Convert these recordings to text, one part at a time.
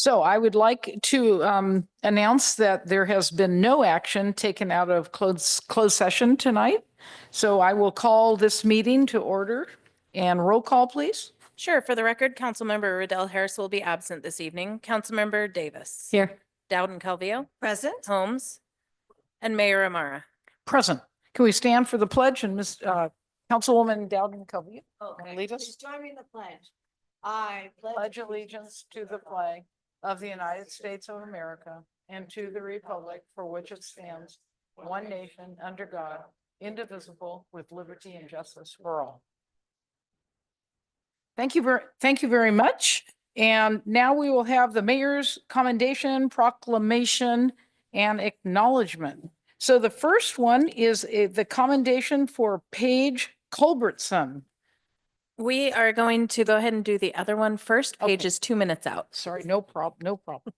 So I would like to announce that there has been no action taken out of closed session tonight. So I will call this meeting to order and roll call, please. Sure. For the record, Councilmember Riddell Harris will be absent this evening. Councilmember Davis. Here. Dowden Calvillo. Present. Holmes. And Mayor Amara. Present. Can we stand for the pledge and Councilwoman Dowden Calvillo? Okay. Lead us. Please join me in the pledge. I Pledge allegiance to the flag of the United States of America and to the republic for which it stands, one nation under God, indivisible, with liberty and justice for all. Thank you very much. And now we will have the mayor's commendation, proclamation, and acknowledgement. So the first one is the commendation for Paige Culbertson. We are going to go ahead and do the other one first. Okay. Page is 2 minutes out. Sorry, no problem, no problem.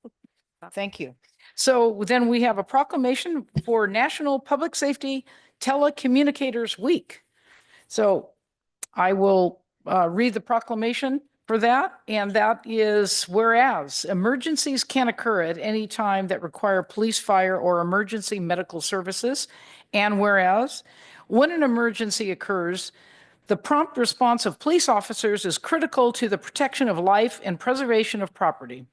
Thank you. So then we have a proclamation for National Public Safety Telecommunicators Week. So I will read the proclamation for that, and that is: whereas emergencies can occur at any time that require police, fire, or emergency medical services, and whereas when an emergency occurs, the prompt response of police officers is critical to the protection of life and preservation of property.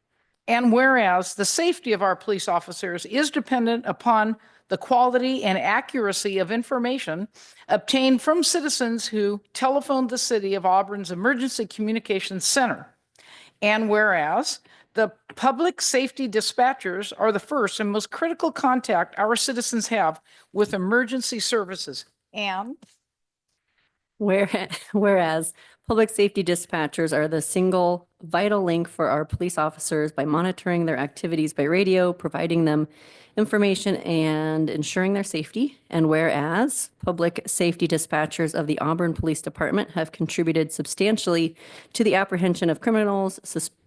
And whereas the safety of our police officers is dependent upon the quality and accuracy of information obtained from citizens who telephoned the City of Auburn's Emergency Communications Center. And whereas the public safety dispatchers are the first and most critical contact our citizens have with emergency services. And Whereas public safety dispatchers are the single vital link for our police officers by monitoring their activities by radio, providing them information, and ensuring their safety. And whereas public safety dispatchers of the Auburn Police Department have contributed substantially to the apprehension of criminals,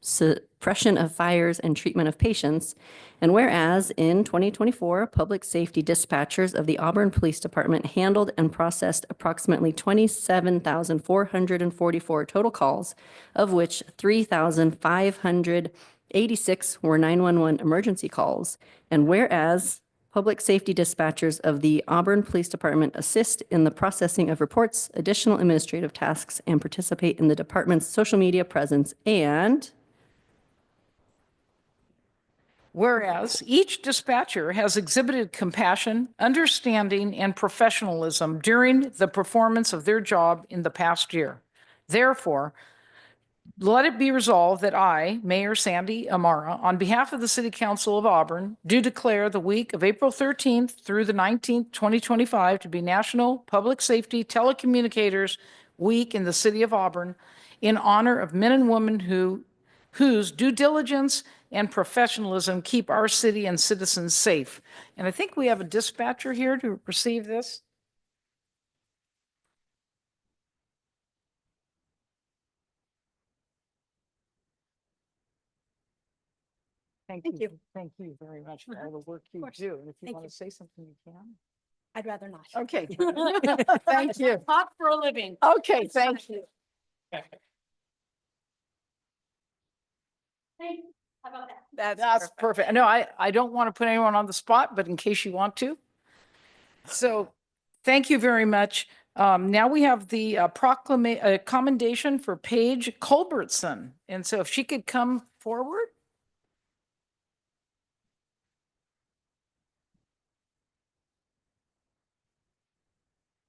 suppression of fires, and treatment of patients. And whereas in 2024, public safety dispatchers of the Auburn Police Department handled and processed approximately 27,444 total calls, of which 3,586 were 911 emergency calls. And whereas public safety dispatchers of the Auburn Police Department assist in the processing of reports, additional administrative tasks, and participate in the department's social media presence. And whereas each dispatcher has exhibited compassion, understanding, and professionalism during the performance of their job in the past year. Therefore, let it be resolved that I, Mayor Sandy Amara, on behalf of the City Council of Auburn, do declare the week of April 13th through the 19th, 2025 to be National Public Safety Telecommunicators Week in the City of Auburn in honor of men and women whose due diligence and professionalism keep our city and citizens safe. And I think we have a dispatcher here to receive this. Thank you. Thank you very much for all the work you do. If you want to say something, you can. I'd rather not. Okay. Thank you. Talk for a living. Okay, thank you. How about that? That's perfect. No, I don't want to put anyone on the spot, but in case you want to. So thank you very much. Now we have the commendation for Paige Culbertson. And so if she could come forward.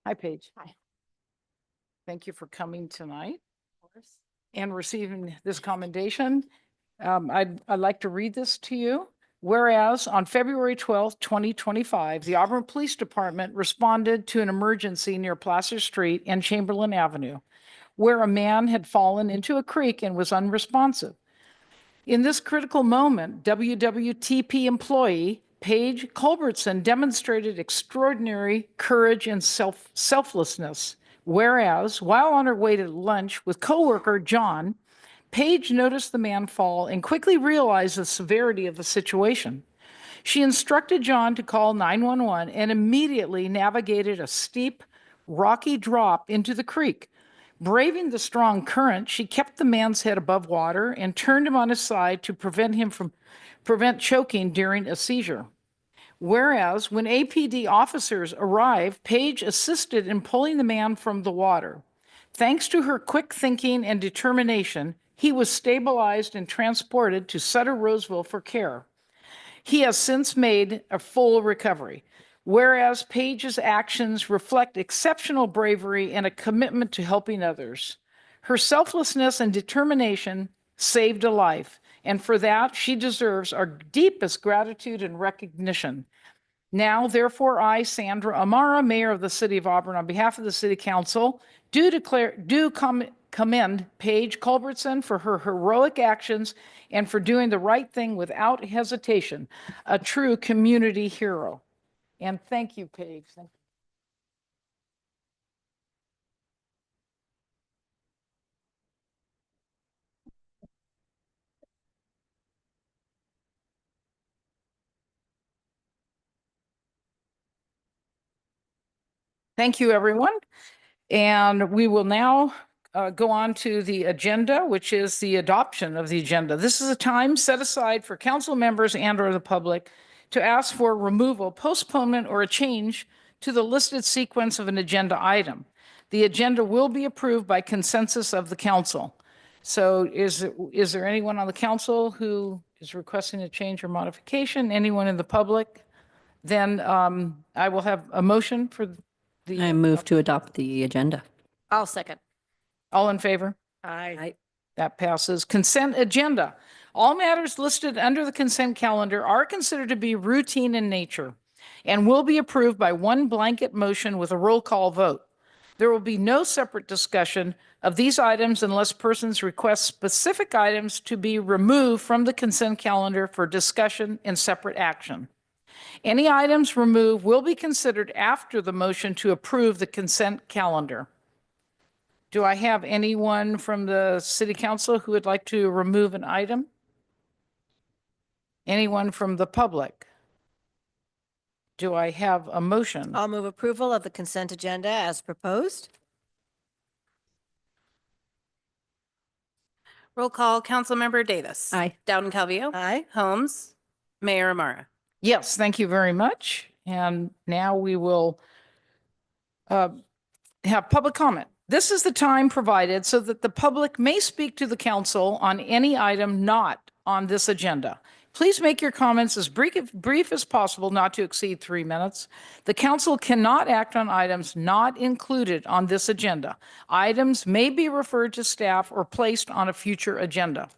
Hi, Paige. Hi. Thank you for coming tonight and receiving this commendation. I'd like to read this to you. Whereas on February 12th, 2025, the Auburn Police Department responded to an emergency near Placer Street and Chamberlain Avenue, where a man had fallen into a creek and was unresponsive. In this critical moment, WWTP employee Paige Culbertson demonstrated extraordinary courage and selflessness. Whereas, while on her way to lunch with coworker John, Paige noticed the man fall and quickly realized the severity of the situation. She instructed John to call 911 and immediately navigated a steep, rocky drop into the creek. Braving the strong current, she kept the man's head above water and turned him on his side to prevent choking during a seizure. Whereas when APD officers arrived, Paige assisted in pulling the man from the water. Thanks to her quick thinking and determination, he was stabilized and transported to Sutter Roseville for care. He has since made a full recovery. Whereas Paige's actions reflect exceptional bravery and a commitment to helping others. Her selflessness and determination saved a life, and for that, she deserves our deepest gratitude and recognition. Now, therefore, I, Sandra Amara, Mayor of the City of Auburn, on behalf of the City Council, commend Paige Culbertson for her heroic actions and for doing the right thing without hesitation, a true community hero. And thank you, Paige. Thank you. Thank you, everyone. And we will now go on to the agenda, which is the adoption of the agenda. This is a time set aside for council members and or the public to ask for removal, postponement, or a change to the listed sequence of an agenda item. The agenda will be approved by consensus of the council. So is there anyone on the council who is requesting a change or modification? Anyone in the public? Then I will have a motion for the. I move to adopt the agenda. I'll second. All in favor? Aye. That passes. Consent agenda. All matters listed under the consent calendar are considered to be routine in nature and will be approved by one blanket motion with a roll call vote. There will be no separate discussion of these items unless persons request specific items to be removed from the consent calendar for discussion in separate action. Any items removed will be considered after the motion to approve the consent calendar. Do I have anyone from the City Council who would like to remove an item? Anyone from the public? Do I have a motion? I'll move approval of the consent agenda as proposed. Roll call, Councilmember Davis. Aye. Dowden Calvillo. Aye. Holmes. Mayor Amara. Yes, thank you very much. And now we will have public comment. This is the time provided so that the public may speak to the council on any item not on this agenda. Please make your comments as brief as possible, not to exceed 3 minutes. The council cannot act on items not included on this agenda. Items may be referred to staff or placed on a future agenda.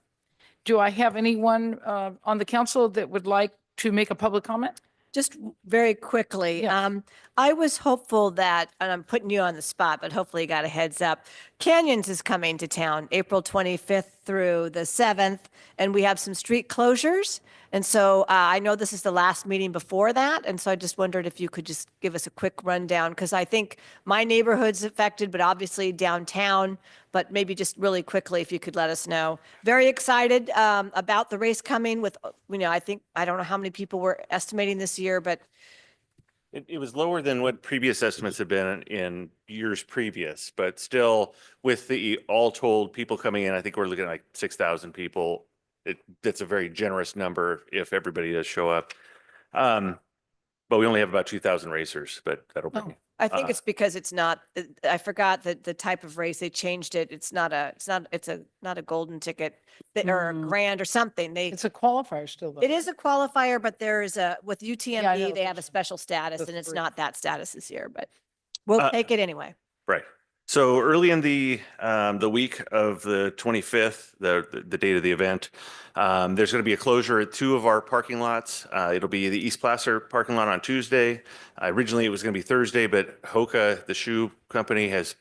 Do I have anyone on the council that would like to make a public comment? Just very quickly, Yes. I was hopeful that, and I'm putting you on the spot, but hopefully you got a heads up. Canyons is coming to town April 25th through the 7th, and we have some street closures. And so I know this is the last meeting before that. And so I just wondered if you could just give us a quick rundown, because I think my neighborhood's affected, but obviously downtown, but maybe just really quickly, if you could let us know. Very excited about the race coming with, I don't know how many people we're estimating this year, but It was lower than what previous estimates have been in years previous, but still with the all told people coming in, I think we're looking at like 6,000 people. That's a very generous number if everybody does show up. But we only have about 2,000 racers, but that'll be. Oh. I think it's because it's not, I forgot that the type of race, they changed it. It's not a golden ticket or a grand or something. It's a qualifier still, though. It is a qualifier, but there is with I know UTMB, they have a that's- special status that's and it's free. not that status this year, but we'll Uh, take it anyway. Right. So early in the week of the 25th, the date of the event, there's going to be a closure at 2 of our parking lots. It'll be the East Placer parking lot on Tuesday. Originally, it was going to be Thursday, but Hoka, the shoe company, has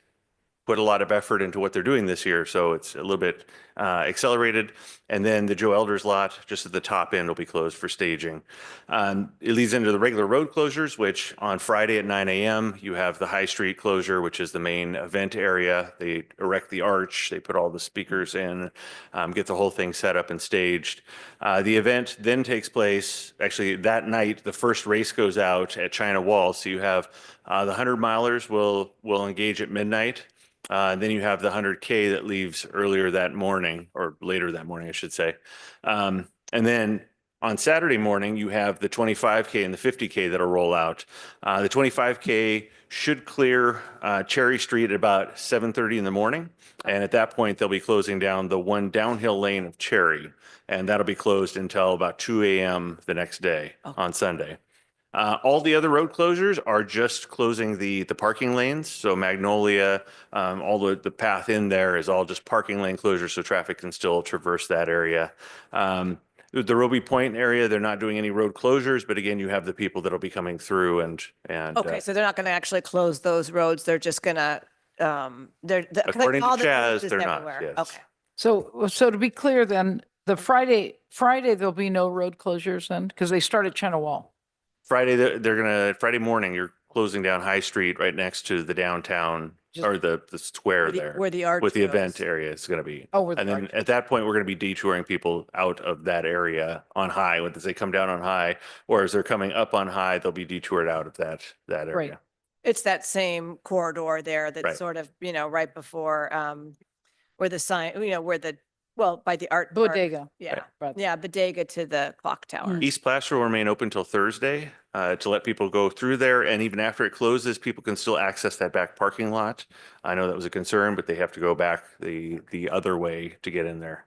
put a lot of effort into what they're doing this year, so it's a little bit accelerated. And then the Joe Elders lot, just at the top end, will be closed for staging. It leads into the regular road closures, which on Friday at 9 a.m., you have the High Street closure, which is the main event area. They erect the arch, they put all the speakers in, get the whole thing set up and staged. The event then takes place, actually that night, the first race goes out at China Wall. So you have the 100 milers will engage at midnight. Then you have the 100K that leaves earlier that morning, or later that morning, I should say. And then on Saturday morning, you have the 25K and the 50K that'll roll out. The 25K should clear Cherry Street at about 7:30 in the morning. And at that point, they'll be closing down the one downhill lane of Cherry. And that'll be closed until about 2 a.m. the next day on Sunday. All the other road closures are just closing the parking lanes. So Magnolia, all the path in there is all just parking lane closures, so traffic can still traverse that area. The Roby Point area, they're not doing any road closures, but again, you have the people that'll be coming through and Okay, so they're not going to actually close those roads. They're just going to, according to Chaz, they're not, yes. Okay. So to be clear then, the Friday, there'll be no road closures then, because they start at Chennawall. Friday, Friday morning, you're closing down High Street right next to the downtown or the square there. Where the arch With the goes. event area is going to be. Oh, where the And then arch at that point, we're going to be detouring people out of that area on High. When they come down on High, or as they're coming up on High, they'll be detoured out of that area. Right. It's that same corridor there that's Right. sort of, right before, where the sign, where by the art. Bodega. Yeah, Right. yeah, bodega to the clock tower. East Placer will remain open till Thursday to let people go through there. And even after it closes, people can still access that back parking lot. I know that was a concern, but they have to go back the other way to get in there.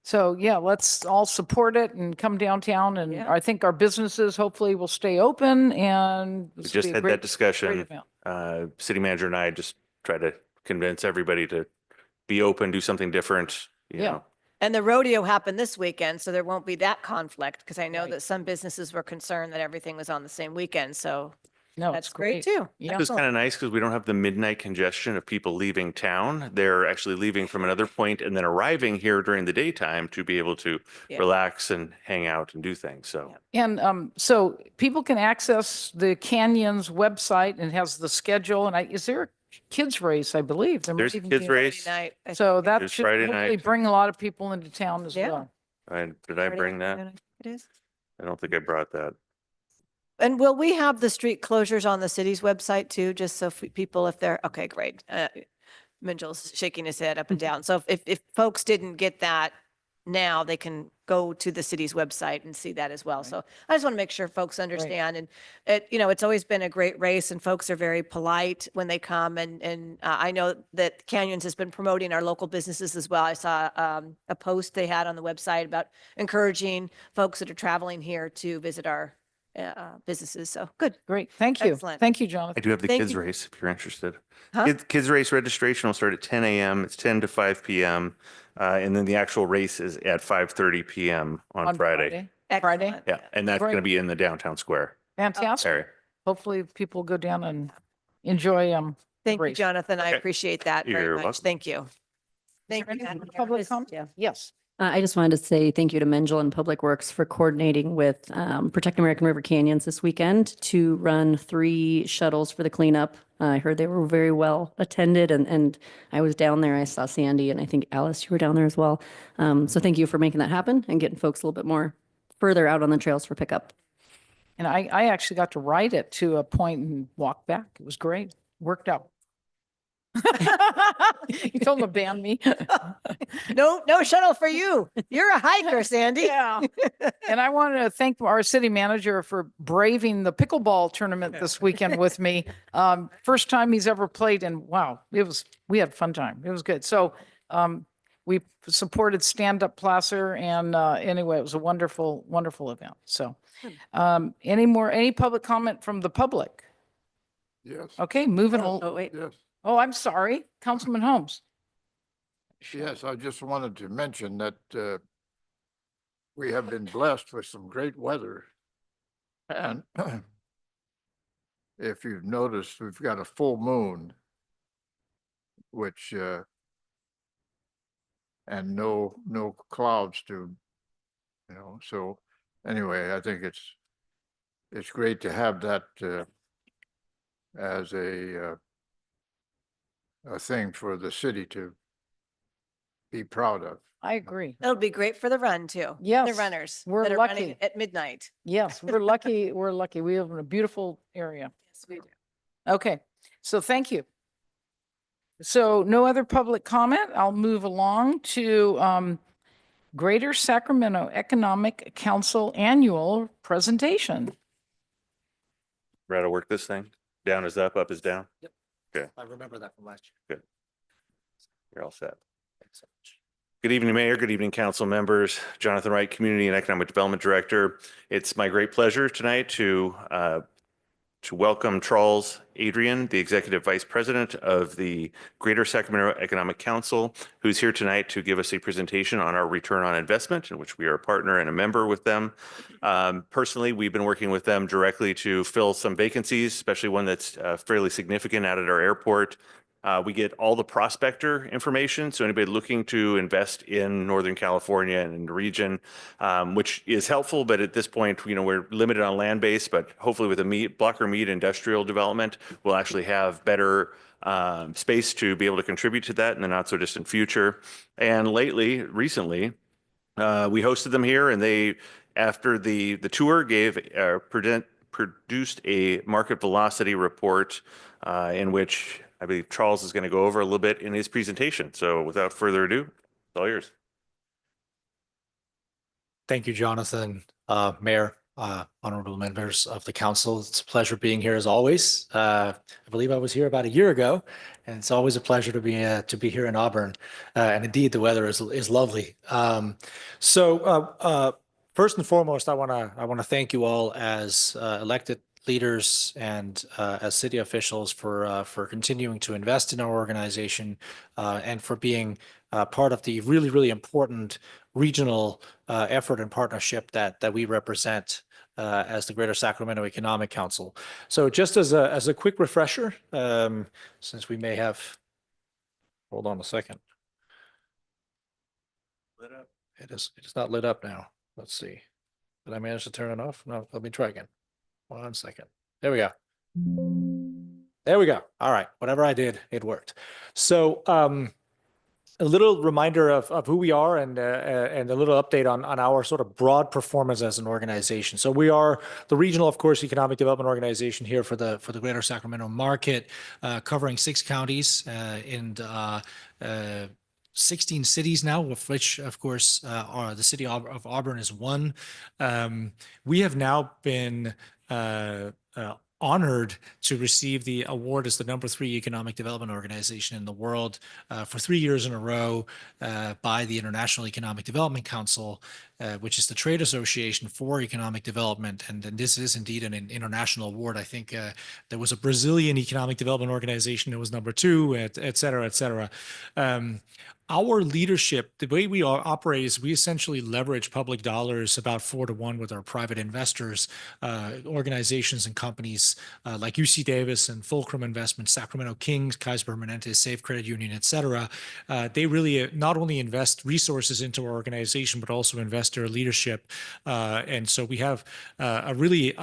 So yeah, let's all support it and come downtown. And Yeah. I think our businesses hopefully will stay open and. We this will just be a had great- that great discussion. event. City manager and I just try to convince everybody to be open, do something different, you Yeah. know. And the rodeo happened this weekend, so there won't be that conflict, because I know Right. that some businesses were concerned that everything was on the same weekend, so No, that's it's great too. Yeah. It's kind of nice because we don't have the midnight congestion of people leaving town. They're actually leaving from another point and then arriving here during the daytime to be able to Yeah. relax and hang out and do things. So Yeah. And so people can access the Canyons website and it has the schedule. And is there a kids race, I believe? There might there's a even kids be- race. Friday night, I So think that There's should Friday hopefully night. bring a lot of people into town as Yeah. well. Did I Friday bring that? afternoon, I think it is. I don't think I brought that. And will we have the street closures on the city's website too, just so people, if they're, okay, great. Minjal's shaking his head up and down. So if folks didn't get that now, they can go to the city's website and see that as well. Right. So I just want to make sure folks understand. And it's always been a great race and folks are very polite when they come. And I know that Canyons has been promoting our local businesses as well. I saw a post they had on the website about encouraging folks that are traveling here to visit our businesses. So good. Great. Thank you. Excellent. Thank you, I Jonathan. do have the Thank kids you. race if you're interested. Huh? Kids race registration will start at 10 a.m. It's 10 to 5 p.m. And then the actual race is at 5:30 p.m. on Friday. Friday? Excellent. Yeah, and that's going to Great. be in the downtown square Fantastic. area. Hopefully people go down and enjoy Thank you, race. Jonathan. I Okay. appreciate that very You're much. welcome. Thank you. Thank there you. any Madam public Chair. comment? Yeah. Yes. I just wanted to say thank you to Menjel and Public Works for coordinating with Protect American River Canyons this weekend to run 3 shuttles for the cleanup. I heard they were very well attended and I was down there. I saw Sandy and I think Alice, you were down there as well. So thank you for making that happen and getting folks a little bit more further out on the trails for pickup. And I actually got to ride it to a point and walk back. It was great. Worked out. You told them to ban me. No shuttle for you. You're a hiker, Sandy. Yeah. And I want to thank our city manager for braving the pickleball tournament this weekend with me. First time he's ever played and wow, we had a fun time. It was good. So we supported Stand Up Placer and anyway, it was a wonderful, wonderful event. So any public comment from the public? Yes, Okay, moving on. Oh, wait. yes, Oh, I'm sorry, Councilman Holmes. yes. I just wanted to mention that we have been blessed with some great weather. And if you've noticed, we've got a full moon, which and no clouds to, so anyway, I think it's great to have that as a thing for the city to be proud of. I agree. That'll be great for the run too. The Yes, runners. we're that are running lucky. at midnight. Yes, we're lucky. We're lucky. We live in a beautiful area. Yes, we do. Okay, so thank you. So no other public comment. I'll move along to Greater Sacramento Economic Council Annual Presentation. Brad will work this thing. Down is up is down. I remember that from last year. You're all set. Thanks so much. Good evening, Mayor. Good evening, council members. Jonathan Wright, Community and Economic Development Director. It's my great pleasure tonight to welcome Charles Adrian, the Executive Vice President of the Greater Sacramento Economic Council, who's here tonight to give us a presentation on our return on investment, in which we are a partner and a member with them. Personally, we've been working with them directly to fill some vacancies, especially one that's fairly significant out at our airport. We get all the prospector information, so anybody looking to invest in Northern California and in the region, which is helpful, but at this point, we're limited on land base, but hopefully with a Blocker Mead industrial development, we'll actually have better space to be able to contribute to that in the not so distant future. And recently, we hosted them here, and they, after the tour, produced a market velocity report in which I believe Charles is going to go over a little bit in his presentation. So without further ado, it's all yours. Thank you, Jonathan, Mayor, honorable members of the council. It's a pleasure being here as always. I believe I was here about a year ago, and it's always a pleasure to be here in Auburn. And indeed, the weather is lovely. First and foremost, I want to thank you all as elected leaders and as city officials for continuing to invest in our organization and for being part of the really, really important regional effort and partnership that we represent as the Greater Sacramento Economic Council. So just as a quick refresher, since we may have, hold on a second. Lit up. It's not lit up now. Let's see. Did I manage to turn it off? No, let me try again. 1 second. There we go. There we go. All right. Whatever I did, it worked. So a little reminder of who we are and a little update on our sort of broad performance as an organization. So we are the regional, of course, economic development organization here for the Greater Sacramento market, covering 6 counties and 16 cities now, of which, of course, the city of Auburn is one. We have now been honored to receive the award as the #3 economic development organization in the world for 3 years in a row by the International Economic Development Council, which is the trade association for economic development. And this is indeed an international award. I think there was a Brazilian economic development organization that was #2, et cetera, et cetera. Our leadership, the way we operate is we essentially leverage public dollars about 4 to 1 with our private investors, organizations and companies like UC Davis and Fulcrum Investments, Sacramento Kings, Kaiser Permanente, Safe Credit Union, et cetera. They really not only invest resources into our organization, but also invest their leadership. And so we have a really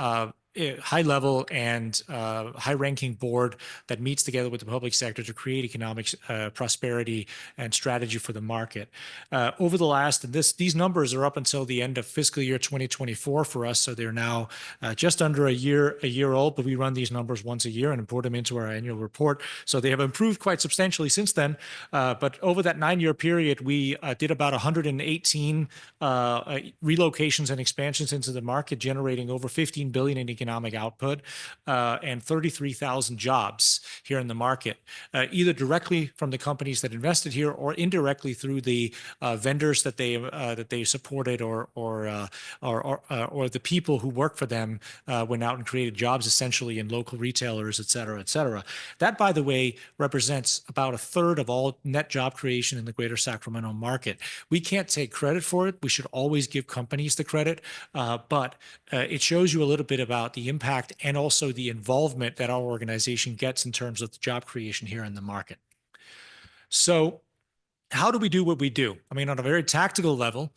high level and high ranking board that meets together with the public sector to create economic prosperity and strategy for the market. Over the last, and these numbers are up until the end of fiscal year 2024 for us. So they're now just under a year old, but we run these numbers once a year and import them into our annual report. So they have improved quite substantially since then. But over that 9-year period, we did about 118 relocations and expansions into the market, generating over 15 billion in economic output and 33,000 jobs here in the market, either directly from the companies that invested here or indirectly through the vendors that they supported or the people who work for them went out and created jobs essentially in local retailers, et cetera, et cetera. That, by the way, represents about 1/3 of all net job creation in the Greater Sacramento market. We can't take credit for it. We should always give companies the credit, but it shows you a little bit about the impact and also the involvement that our organization gets in terms of job creation here in the market. So how do we do what we do? I mean, on a very tactical level,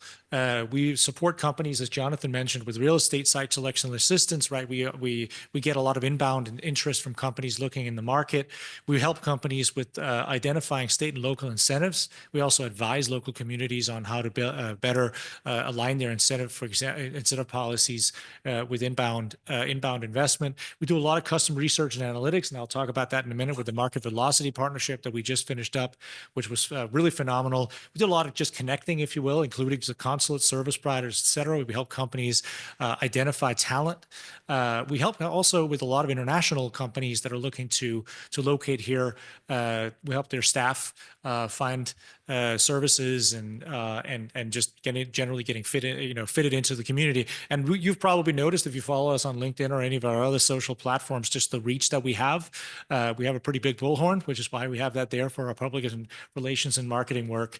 we support companies, as Jonathan mentioned, with real estate site selection and assistance, right? We get a lot of inbound and interest from companies looking in the market. We help companies with identifying state and local incentives. We also advise local communities on how to better align their incentive, for example, incentive policies with inbound investment. We do a lot of custom research and analytics, and I'll talk about that in a minute with the Market Velocity partnership that we just finished up, which was really phenomenal. We did a lot of just connecting, if you will, including the consulate service providers, et cetera. We help companies identify talent. We help also with a lot of international companies that are looking to locate here. We help their staff find services and just generally getting fitted into the community. And you've probably noticed if you follow us on LinkedIn or any of our other social platforms, just the reach that we have. We have a pretty big bullhorn, which is why we have that there for our public relations and marketing work,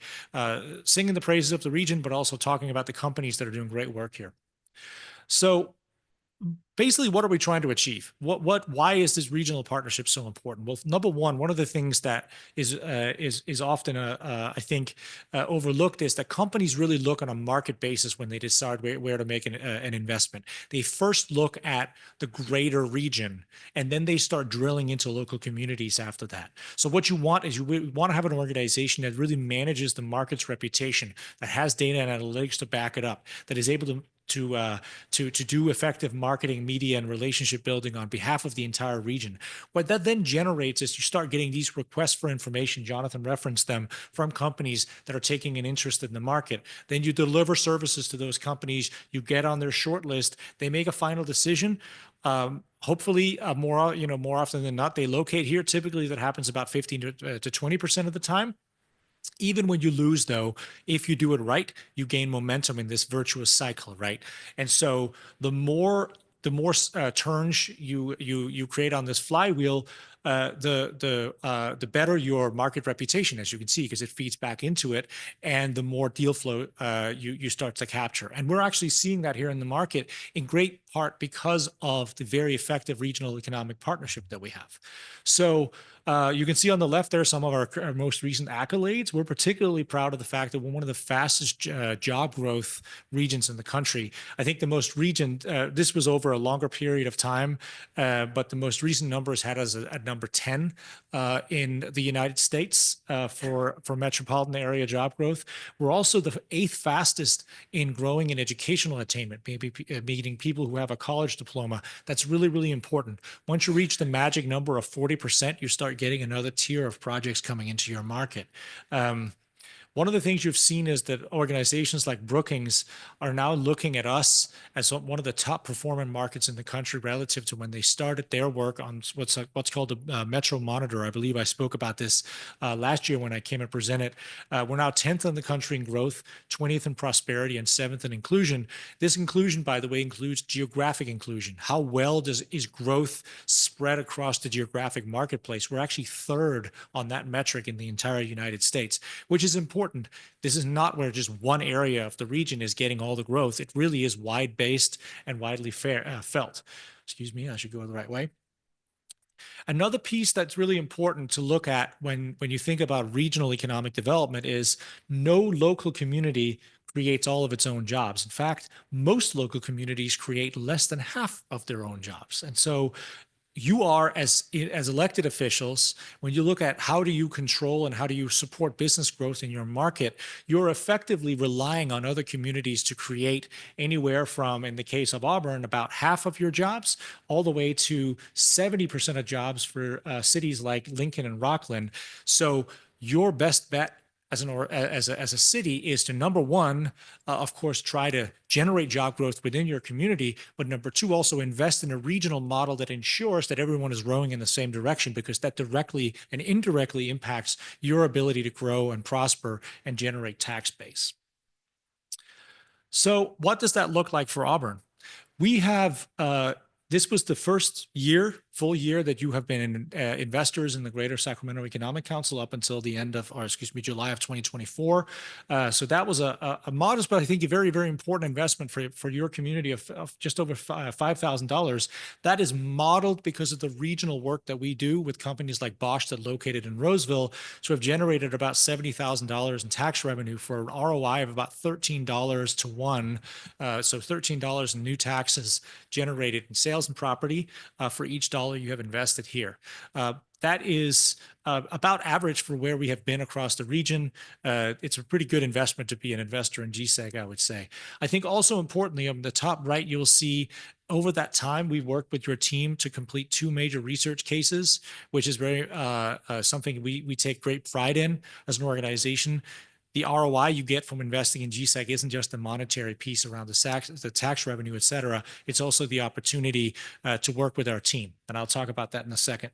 singing the praises of the region, but also talking about the companies that are doing great work here. So basically, what are we trying to achieve? Why is this regional partnership so important? Well, number one of the things that is often, I think, overlooked is that companies really look on a market basis when they decide where to make an investment. They first look at the greater region, and then they start drilling into local communities after that. So what you want is you want to have an organization that really manages the market's reputation, that has data and analytics to back it up, that is able to do effective marketing, media, and relationship building on behalf of the entire region. What that then generates is you start getting these requests for information. Jonathan referenced them from companies that are taking an interest in the market. Then you deliver services to those companies. You get on their short list. They make a final decision. Hopefully, more often than not, they locate here. Typically, that happens about 15 to 20% of the time. Even when you lose, though, if you do it right, you gain momentum in this virtuous cycle, right? And so the more turns you create on this flywheel, the better your market reputation, as you can see, because it feeds back into it, and the more deal flow you start to capture. And we're actually seeing that here in the market in great part because of the very effective regional economic partnership that we have. So you can see on the left there some of our most recent accolades. We're particularly proud of the fact that we're one of the fastest job growth regions in the country. I think the most recent, this was over a longer period of time, but the most recent numbers had us at number 10 in the United States for metropolitan area job growth. We're also the 8th fastest in growing in educational attainment, meaning people who have a college diploma. That's really, really important. Once you reach the magic number of 40%, you start getting another tier of projects coming into your market. One of the things you've seen is that organizations like Brookings are now looking at us as one of the top performing markets in the country relative to when they started their work on what's called the Metro Monitor. I believe I spoke about this last year when I came and presented. We're now 10th in the country in growth, 20th in prosperity, and 7th in inclusion. This inclusion, by the way, includes geographic inclusion. How well is growth spread across the geographic marketplace? We're actually 3rd on that metric in the entire United States, which is important. This is not where just one area of the region is getting all the growth. It really is wide-based and widely felt. Excuse me, I should go the right way. Another piece that's really important to look at when you think about regional economic development is no local community creates all of its own jobs. In fact, most local communities create less than half of their own jobs. And so you are, as elected officials, when you look at how do you control and how do you support business growth in your market, you're effectively relying on other communities to create anywhere from, in the case of Auburn, about half of your jobs, all the way to 70% of jobs for cities like Lincoln and Rockland. So your best bet as a city is to, number one, of course, try to generate job growth within your community, but number two, also invest in a regional model that ensures that everyone is rowing in the same direction, because that directly and indirectly impacts your ability to grow and prosper and generate tax base. So what does that look like for Auburn? We have, this was the first year full year that you have been investors in the Greater Sacramento Economic Council up until the end of, or excuse me, July of 2024. So that was a modest, but I think a very, very important investment for your community of just over $5,000. That is modeled because of the regional work that we do with companies like Bosch that located in Roseville. So have generated about $70,000 in tax revenue for an ROI of about $13 to 1. So $13 in new taxes generated in sales and property for each dollar you have invested here. That is about average for where we have been across the region. It's a pretty good investment to be an investor in GSEG, I would say. I think also importantly, on the top right, you'll see over that time, we worked with your team to complete 2 major research cases, which is very something we take great pride in as an organization. The ROI you get from investing in GSEG isn't just the monetary piece around the tax revenue, et cetera. It's also the opportunity to work with our team. And I'll talk about that in a second.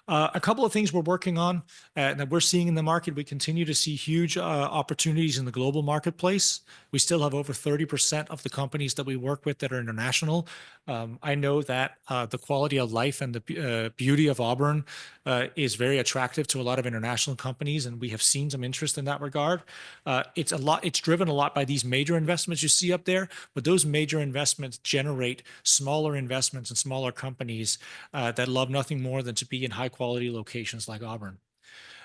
A couple of things we're working on that we're seeing in the market. We continue to see huge opportunities in the global marketplace. We still have over 30% of the companies that we work with that are international. I know that the quality of life and the beauty of Auburn is very attractive to a lot of international companies, and we have seen some interest in that regard. It's driven a lot by these major investments you see up there, but those major investments generate smaller investments and smaller companies that love nothing more than to be in high quality locations like Auburn.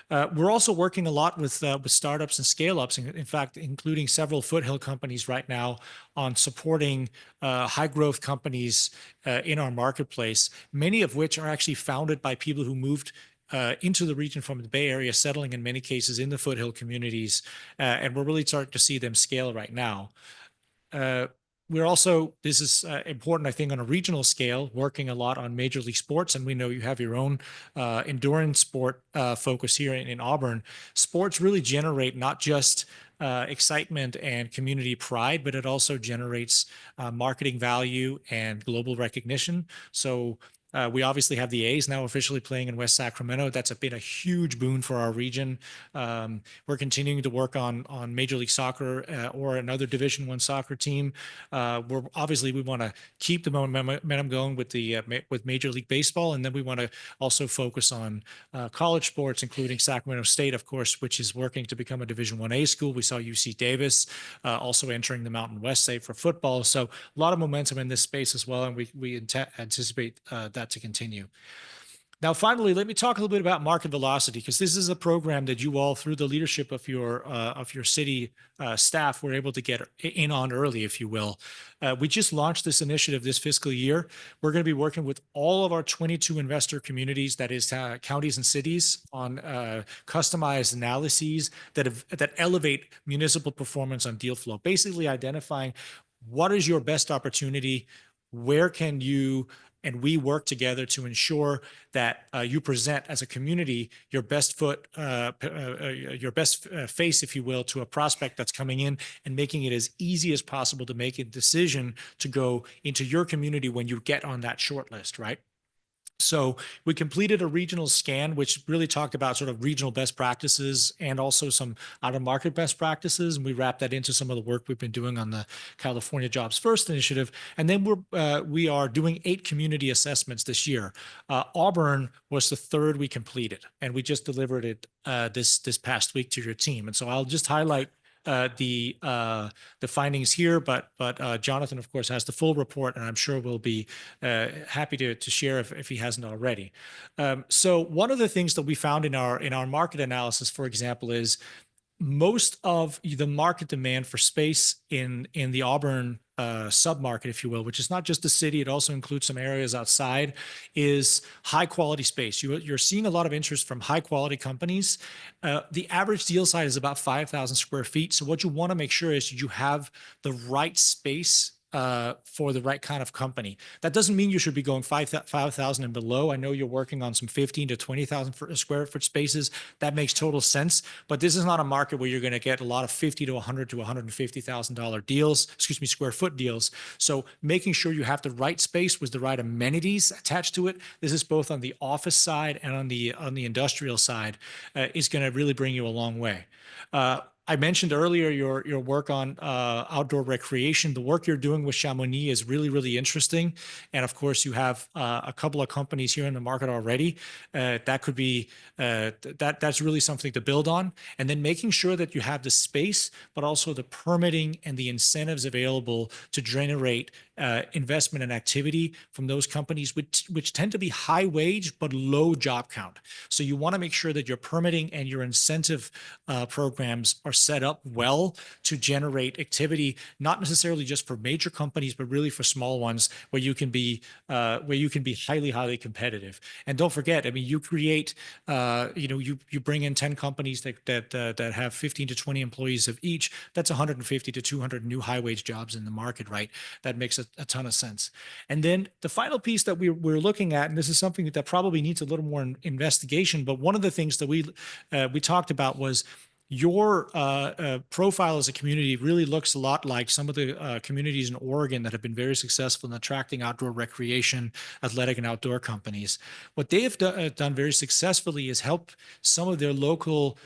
We're also working a lot with startups and scale-ups, in fact, including several foothill companies right now on supporting high growth companies in our marketplace, many of which are actually founded by people who moved into the region from the Bay Area, settling in many cases in the foothill communities. And we're really starting to see them scale right now. We're also, this is important, I think, on a regional scale, working a lot on Major League Sports. And we know you have your own endurance sport focus here in Auburn. Sports really generate not just excitement and community pride, but it also generates marketing value and global recognition. So we obviously have the A's now officially playing in West Sacramento. That's been a huge boon for our region. We're continuing to work on Major League Soccer or another Division I soccer team. We want to keep the momentum going with Major League Baseball, and then we want to also focus on college sports, including Sacramento State, of course, which is working to become a Division I school. We saw UC Davis also entering the Mountain West state for football. So a lot of momentum in this space as well, and we anticipate that to continue. Now, finally, let me talk a little bit about Market Velocity, because this is a program that you all, through the leadership of your city staff, were able to get in on early, if you will. We just launched this initiative this fiscal year. We're going to be working with all of our 22 investor communities, that is counties and cities, on customized analyses that elevate municipal performance on deal flow, basically identifying what is your best opportunity, where can you and we work together to ensure that you present as a community your best face, if you will, to a prospect that's coming in, and making it as easy as possible to make a decision to go into your community when you get on that short list, right? So we completed a regional scan, which really talked about sort of regional best practices and also some out-of-market best practices. And we wrapped that into some of the work we've been doing on the California Jobs First initiative. And then we are doing 8 community assessments this year. Auburn was the 3rd we completed, and we just delivered it this past week to your team. And so I'll just highlight the findings here, but Jonathan, of course, has the full report, and I'm sure will be happy to share if he hasn't already. So one of the things that we found in our market analysis, for example, is most of the market demand for space in the Auburn submarket, if you will, which is not just the city, it also includes some areas outside, is high quality space. You're seeing a lot of interest from high quality companies. The average deal size is about 5,000 square feet. So what you want to make sure is you have the right space for the right kind of company. That doesn't mean you should be going 5,000 and below. I know you're working on some 15 to 20,000 square foot spaces. That makes total sense. But this is not a market where you're going to get a lot of $50 to $100 to $150,000 deals, square foot deals. So making sure you have the right space with the right amenities attached to it. This is both on the office side and on the industrial side, is going to really bring you a long way. I mentioned earlier your work on outdoor recreation. The work you're doing with Chamonix is really, really interesting. And of course, you have a couple of companies here in the market already. That could be that's really something to build on. And then making sure that you have the space, but also the permitting and the incentives available to generate investment and activity from those companies, which tend to be high wage but low job count. So you want to make sure that your permitting and your incentive programs are set up well to generate activity, not necessarily just for major companies, but really for small ones where you can be highly, highly competitive. And don't forget, I mean, you create, you bring in 10 companies that have 15 to 20 employees of each. That's 150 to 200 new high wage jobs in the market, right? That makes a ton of sense. And then the final piece that we're looking at, and this is something that probably needs a little more investigation, but one of the things that we talked about was your profile as a community really looks a lot like some of the communities in Oregon that have been very successful in attracting outdoor recreation, athletic, and outdoor companies. What they have done very successfully is help some of their local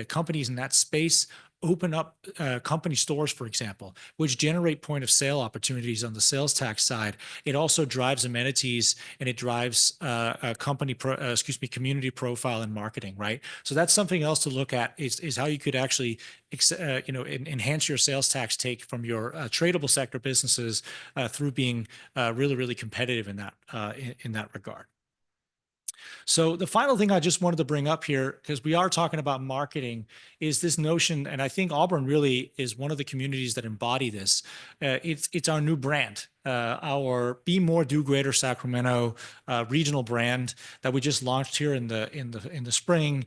companies in that space open up company stores, for example, which generate point of sale opportunities on the sales tax side. It also drives amenities and it drives community profile and marketing, right? So that's something else to look at is how you could actually enhance your sales tax take from your tradable sector businesses through being really, really competitive in that regard. So the final thing I just wanted to bring up here, because we are talking about marketing, is this notion, and I think Auburn really is one of the communities that embody this. It's our new brand, our Be More, Do Greater Sacramento regional brand that we just launched here in the spring,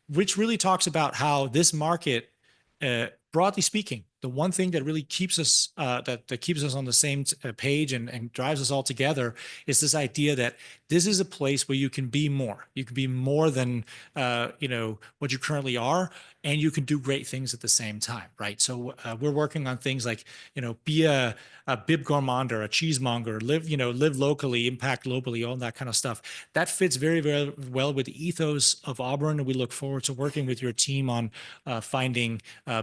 which really talks about how this market, broadly speaking, the one thing that really keeps us that keeps us on the same page and drives us all together is this idea that this is a place where you can be more. You can be more than what you currently are, and you can do great things at the same time, right? So we're working on things like be a bib gourmander, a cheesemonger, live locally, impact globally, all that kind of stuff. That fits very, very well with the ethos of Auburn, and we look forward to working with your team on finding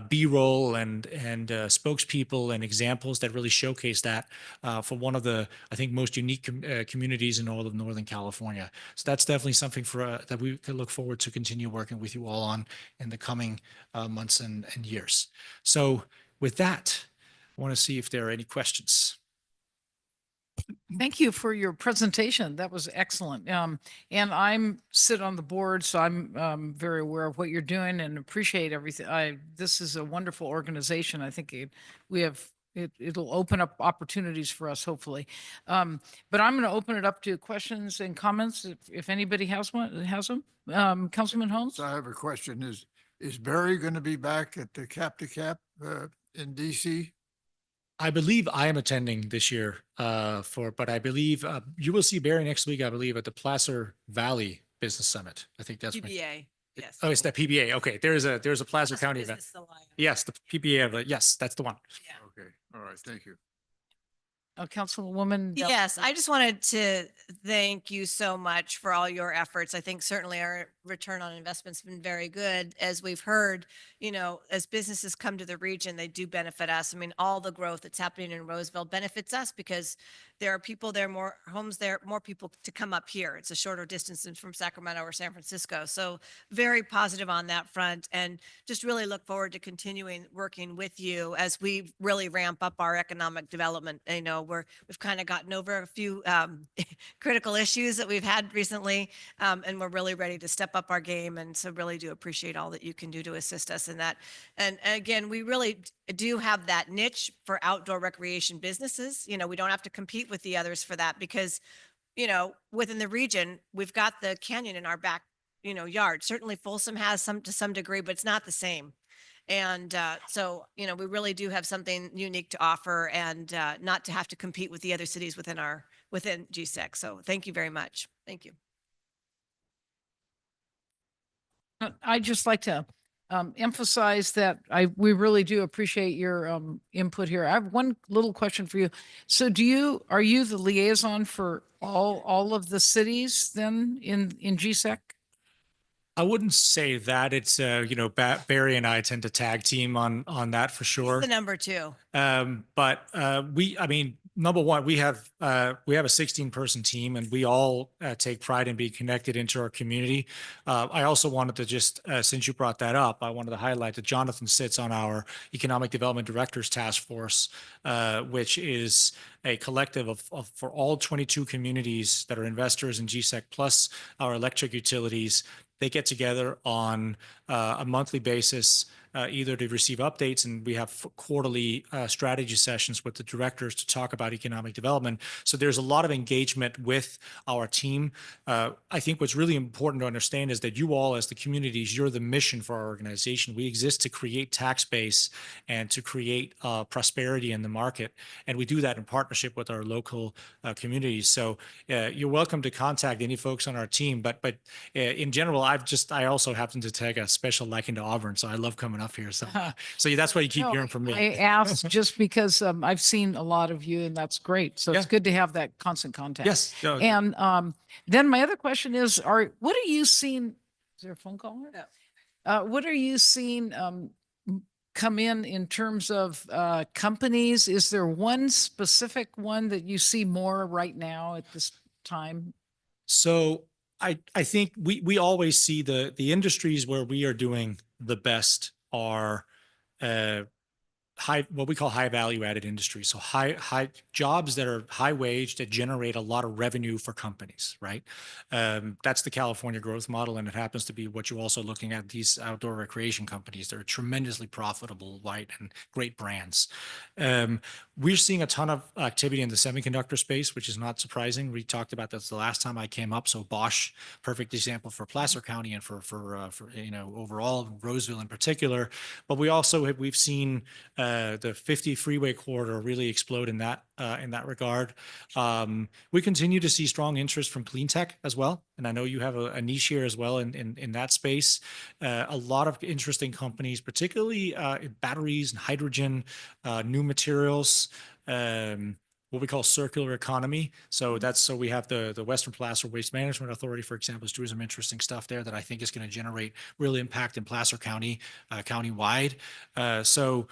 B-roll and spokespeople and examples that really showcase that for one of the, I think, most unique communities in all of Northern California. So that's definitely something that we can look forward to continue working with you all on in the coming months and years. So with that, I want to see if there are any questions. Thank you for your presentation. That was excellent. And I'm sit on the board, so I'm very aware of what you're doing and appreciate everything. This is a wonderful organization. I think it'll open up opportunities for us, hopefully. But I'm going to open it up to questions and comments if anybody has them. Councilman Holmes? So I have a question. Is Barry going to be back at the Cap to Cap in DC? I believe I am attending this year but I believe you will see Barry next week, I believe, at the Placer Valley Business Summit. I think that's PBA, yes. Oh, it's that PBA. Okay. There's a Placer County event. Yes, the PBA. Yes, that's the one. Okay. All right. Thank you. Councilwoman? Yes, I just wanted to thank you so much for all your efforts. I think certainly our return on investment's been very good. As we've heard, as businesses come to the region, they do benefit us. I mean, all the growth that's happening in Roseville benefits us because there are people there, more homes there, more people to come up here. It's a shorter distance than from Sacramento or San Francisco. So very positive on that front, and just really look forward to continuing working with you as we really ramp up our economic development. We've kind of gotten over a few critical issues that we've had recently, and we're really ready to step up our game. And so really do appreciate all that you can do to assist us in that. And again, we really do have that niche for outdoor recreation businesses. We don't have to compete with the others for that because, within the region, we've got the canyon in our back, yard. Certainly Folsom has to some degree, but it's not the same. And so, we really do have something unique to offer and not to have to compete with the other cities within GSEC. So thank you very much. Thank you. I'd just like to emphasize that we really do appreciate your input here. I have one little question for you. So are you the liaison for all of the cities then in GSEC? I wouldn't say that. It's, Barry and I tend to tag team on that for sure. The number two. But I mean, number one, we have a 16-person team, and we all take pride in being connected into our community. I also wanted to just, since you brought that up, I wanted to highlight that Jonathan sits on our Economic Development Directors Task Force, which is a collective of for all 22 communities that are investors in GSEC plus our electric utilities. They get together on a monthly basis, either to receive updates, and we have quarterly strategy sessions with the directors to talk about economic development. So there's a lot of engagement with our team. I think what's really important to understand is that you all, as the communities, you're the mission for our organization. We exist to create tax base and to create prosperity in the market, and we do that in partnership with our local communities. So you're welcome to contact any folks on our team, but in general, I also happen to take a special liking to Auburn, so I love coming up here. So that's why you keep No, hearing from me. I asked just because I've seen a lot of you, and that's great. So it's Yeah. good to have that constant contact. Yes. No, And then my other question is, what are you seeing? Is there a phone call? What are you seeing come in terms of companies? Is there one specific one that you see more right now at this time? So I think we always see the industries where we are doing the best are what we call high value added industries. So high jobs that are high wage that generate a lot of revenue for companies, right? That's the California growth model, and it happens to be what you're also looking at, these outdoor recreation companies. They're tremendously profitable, right, and great brands. We're seeing a ton of activity in the semiconductor space, which is not surprising. We talked about this the last time I came up. So Bosch, perfect example for Placer County and for overall Roseville in particular. But we've seen the 50 freeway corridor really explode in that regard. We continue to see strong interest from clean tech as well, and I know you have a niche here as well in that space. A lot of interesting companies, particularly in batteries and hydrogen, new materials. What we call circular economy. So we have the Western Placer Waste Management Authority, for example, is doing some interesting stuff there that I think is going to generate real impact in Placer County, countywide. So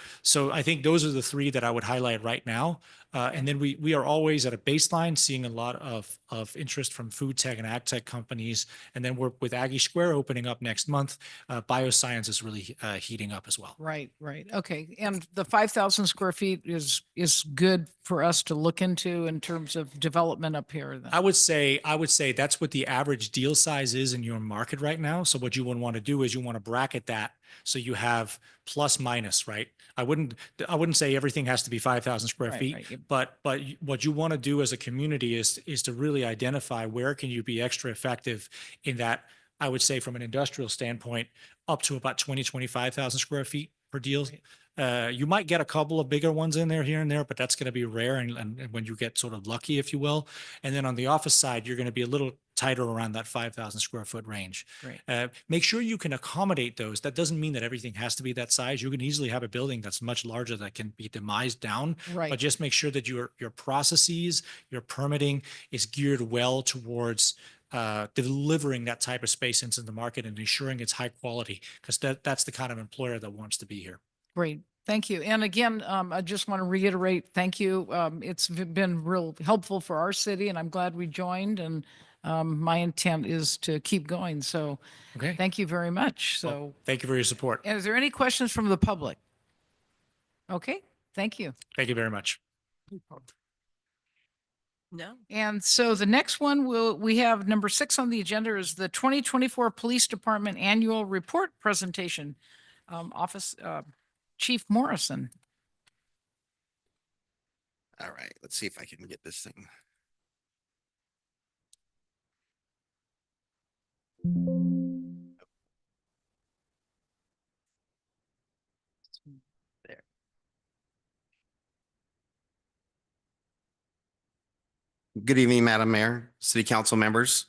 I think those are the three that I would highlight right now. And then we are always at a baseline seeing a lot of interest from food tech and ag tech companies. And then we're with Aggie Square opening up next month. Bioscience is really heating up as well. Right. Okay. And the 5,000 square feet is good for us to look into in terms of development up here. Then. I would say that's what the average deal size is in your market right now. So what you would want to do is you want to bracket that so you have plus minus, right? I wouldn't say everything has to be 5,000 square feet, right. but what you want to do as a community is to really identify where can you be extra effective in that. I would say from an industrial standpoint, up to about 25,000 square feet per deal. You might get a couple of bigger ones in there here and there, but that's going to be rare and when you get sort of lucky, if you will. And then on the office side, you're going to be a little tighter around that 5,000 square foot range. Right. Make sure you can accommodate those. That doesn't mean that everything has to be that size. You can easily have a building that's much larger that can be demised down, Right. but just make sure that your processes, your permitting is geared well towards delivering that type of space into the market and ensuring it's high quality, because that's the kind of employer that wants to be here. Great. Thank you. And again, I just want to reiterate, thank you. It's been real helpful for our city, and I'm glad we joined. And my intent is to keep going. So Okay. thank you very much. So Well, thank you for your support. and is there any questions from the public? Okay. Thank you. Thank you very much. No. And so the next one we have number 6 on the agenda is the 2024 Police Department Annual Report Presentation. Chief Morrison. All right, let's see if I can get this thing. There. Good evening, Madam Mayor, City Council members.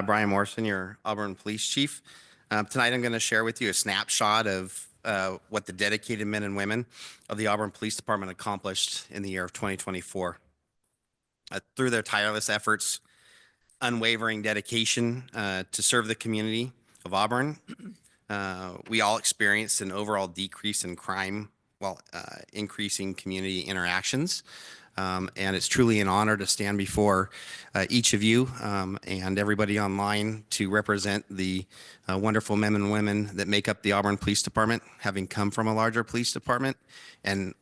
Brian Morrison, your Auburn Police Chief. Tonight, I'm going to share with you a snapshot of what the dedicated men and women of the Auburn Police Department accomplished in the year of 2024. Through their tireless efforts, unwavering dedication to serve the community, of Auburn, we all experienced an overall decrease in crime while increasing community interactions. And it's truly an honor to stand before each of you and everybody online to represent the wonderful men and women that make up the Auburn Police Department, having come from a larger police department and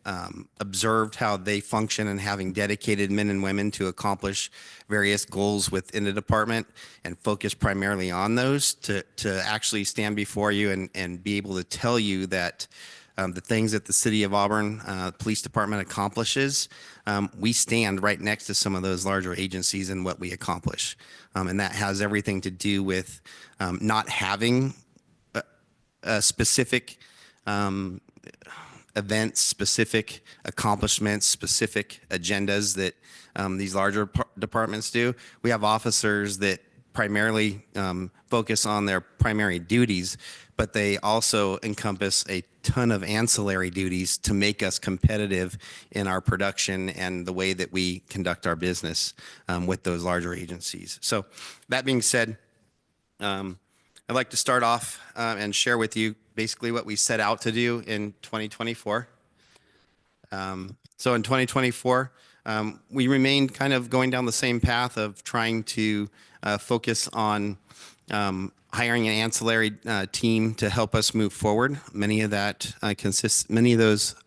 observed how they function and having dedicated men and women to accomplish various goals within the department and focus primarily on those to actually stand before you and be able to tell you that the things that the City of Auburn Police Department accomplishes, we stand right next to some of those larger agencies in what we accomplish. And that has everything to do with not having a specific events, specific accomplishments, specific agendas that these larger departments do. We have officers that primarily focus on their primary duties, but they also encompass a ton of ancillary duties to make us competitive in our production and the way that we conduct our business with those larger agencies. So that being said, I'd like to start off and share with you basically what we set out to do in 2024. So in 2024, we remained kind of going down the same path of trying to focus on hiring an ancillary team to help us move forward. Many of those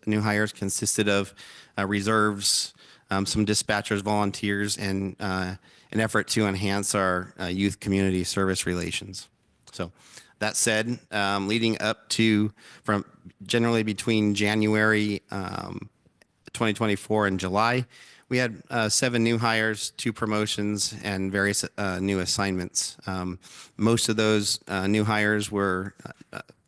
new hires consisted of reserves, some dispatchers, volunteers, and an effort to enhance our youth community service relations. So that said, leading up to from generally between January 2024 and July, we had 7 new hires, 2 promotions, and various new assignments. Most of those new hires were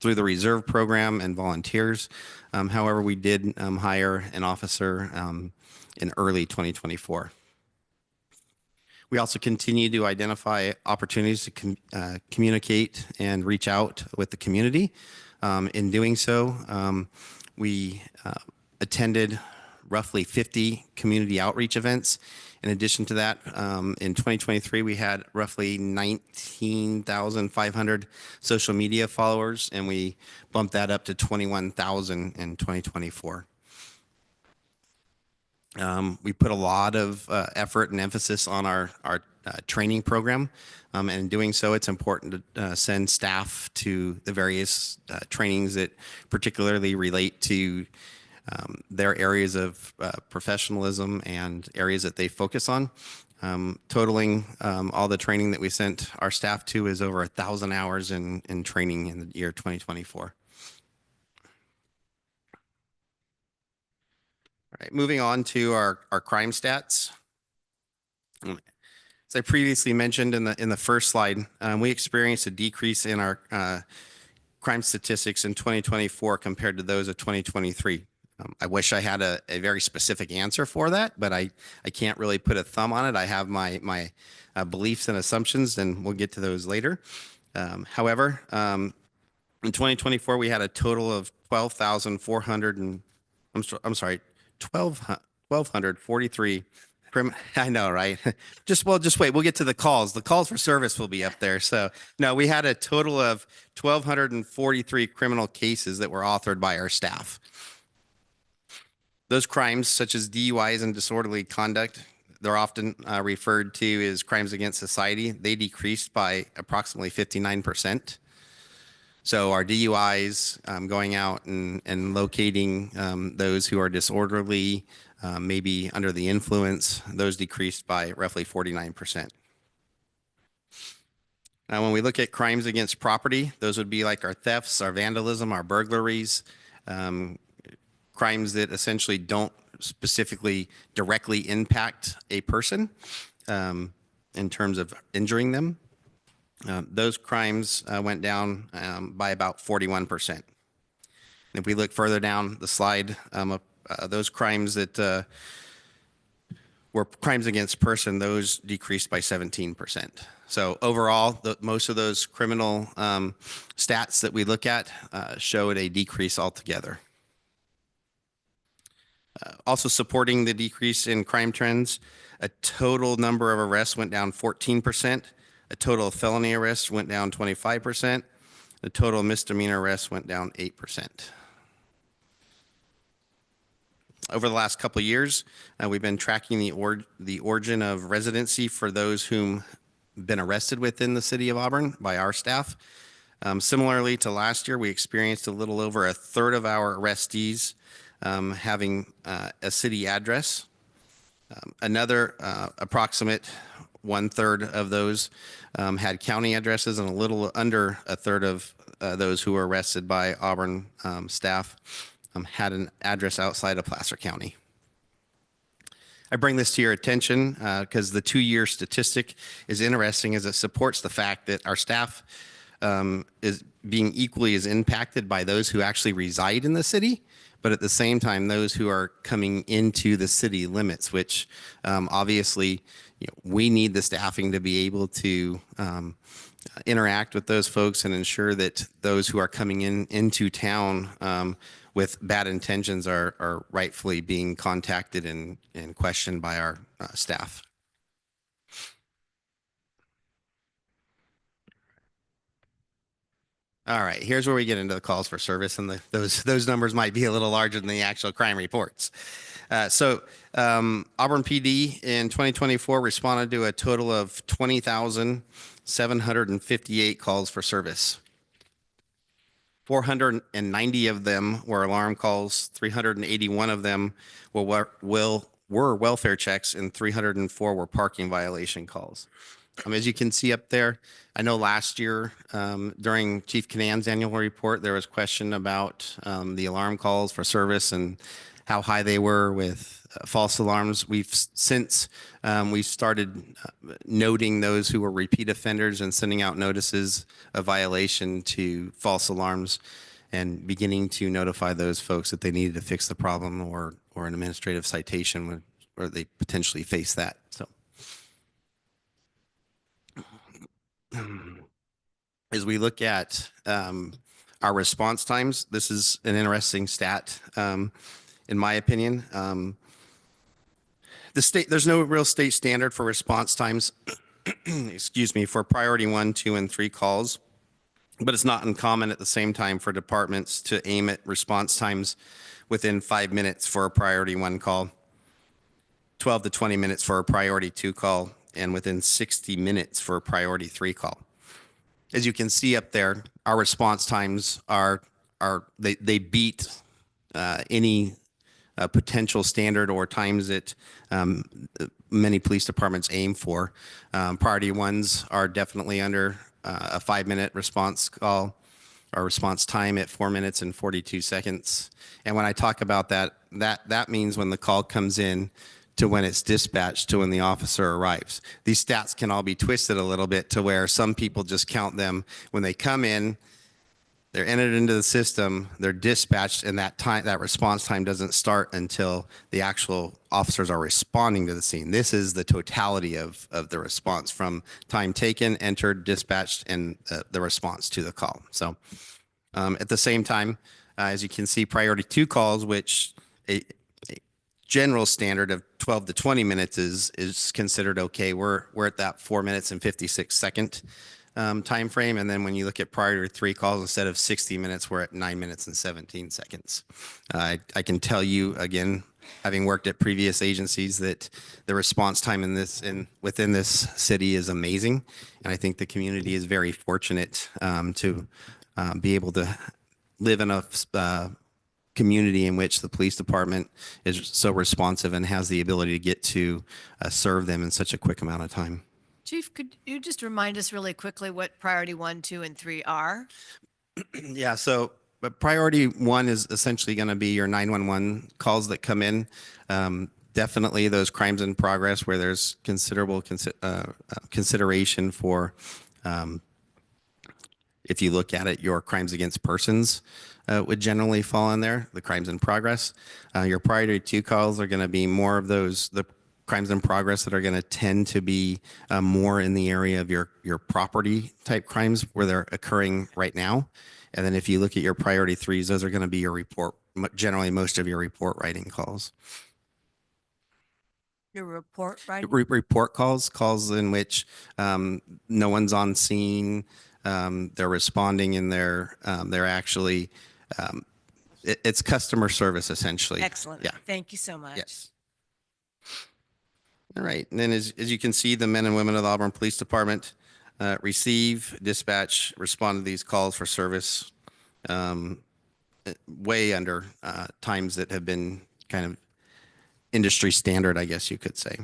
through the reserve program and volunteers. However, we did hire an officer in early 2024. We also continue to identify opportunities to communicate and reach out with the community. In doing so, we attended roughly 50 community outreach events. In addition to that, in 2023, we had roughly 19,500 social media followers, and we bumped that up to 21,000 in 2024. We put a lot of effort and emphasis on our training program. And in doing so, it's important to send staff to the various trainings that particularly relate to their areas of professionalism and areas that they focus on. Totaling all the training that we sent our staff to is over 1,000 hours in training in the year 2024. All right, moving on to our crime stats. As I previously mentioned in the first slide, we experienced a decrease in our crime statistics in 2024 compared to those of 2023. I wish I had a very specific answer for that, but I can't really put a thumb on it. I have my beliefs and assumptions, and we'll get to those later. However, in 2024, we had a total of 1,243 I know, right? Just wait. We'll get to the calls. The calls for service will be up there. So no, we had a total of 1,243 criminal cases that were authored by our staff. Those crimes, such as DUIs and disorderly conduct, they're often referred to as crimes against society. They decreased by approximately 59%. So our DUIs, going out and locating those who are disorderly, maybe under the influence, those decreased by roughly 49%. Now, when we look at crimes against property, those would be like our thefts, our vandalism, our burglaries, crimes that essentially don't specifically directly impact a person in terms of injuring them. Those crimes went down by about 41%. If we look further down the slide, those crimes that were crimes against person, those decreased by 17%. So overall, most of those criminal stats that we look at showed a decrease altogether. Also supporting the decrease in crime trends, a total number of arrests went down 14%. A total of felony arrests went down 25%. The total misdemeanor arrests went down 8%. Over the last couple of years, we've been tracking the origin of residency for those whom been arrested within the city of Auburn by our staff. Similarly to last year, we experienced a little over a third of our arrestees having a city address. Another approximate 1/3 of those had county addresses, and a little under a third of those who were arrested by Auburn staff had an address outside of Placer County. I bring this to your attention because the 2-year statistic is interesting as it supports the fact that our staff is being equally as impacted by those who actually reside in the city, but at the same time, those who are coming into the city limits, which obviously we need the staffing to be able to interact with those folks and ensure that those who are coming into town with bad intentions are rightfully being contacted and questioned by our staff. All right, here's where we get into the calls for service, and those numbers might be a little larger than the actual crime reports. Auburn PD in 2024 responded to a total of 20,758 calls for service. 490 of them were alarm calls, 381 of them were welfare checks, and 304 were parking violation calls. As you can see up there, I know last year during Chief Canan's annual report, there was question about the alarm calls for service and how high they were with false alarms. We've since we started noting those who were repeat offenders and sending out notices of violation to false alarms and beginning to notify those folks that they needed to fix the problem or an administrative citation where they potentially face that. So. As we look at our response times, this is an interesting stat, in my opinion. There's no real state standard for response times, excuse me, for priority 1, 2, and 3 calls, but it's not uncommon at the same time for departments to aim at response times within 5 minutes for a priority 1 call, 12 to 20 minutes for a priority 2 call, and within 60 minutes for a priority 3 call. As you can see up there, our response times they beat any potential standard or times that many police departments aim for. Priority 1s are definitely under a 5-minute response call. Our response time at 4 minutes and 42 seconds. And when I talk about that means when the call comes in to when it's dispatched to when the officer arrives. These stats can all be twisted a little bit to where some people just count them when they come in, they're entered into the system, they're dispatched, and that response time doesn't start until the actual officers are responding to the scene. This is the totality of the response from time taken, entered, dispatched, and the response to the call. So at the same time, as you can see, priority 2 calls, which a general standard of 12 to 20 minutes is considered okay. We're at that 4 minutes and 56 second time frame. And then when you look at priority 3 calls, instead of 60 minutes, we're at 9 minutes and 17 seconds. I can tell you again, having worked at previous agencies, that the response time within this city is amazing. And I think the community is very fortunate to be able to live in a community in which the police department is so responsive and has the ability to get to serve them in such a quick amount of time. Chief, could you just remind us really quickly what priority 1, 2, and 3 are? Yeah, so but priority 1 is essentially going to be your 911 calls that come in. Definitely those crimes in progress where there's considerable consideration for, if you look at it, your crimes against persons would generally fall in there, the crimes in progress. Your priority 2 calls are going to be more of the crimes in progress that are going to tend to be more in the area of your property type crimes where they're occurring right now. And then if you look at your priority 3s, those are going to be your generally most of your report writing calls. Your report, right? Report calls in which no one's on scene, They're responding and they're actually, it's customer service essentially. Excellent. Yeah. Thank you so much. Yes. All right. And then as you can see, the men and women of the Auburn Police Department receive, dispatch, respond to these calls for service way under times that have been kind of industry standard, I guess you could say.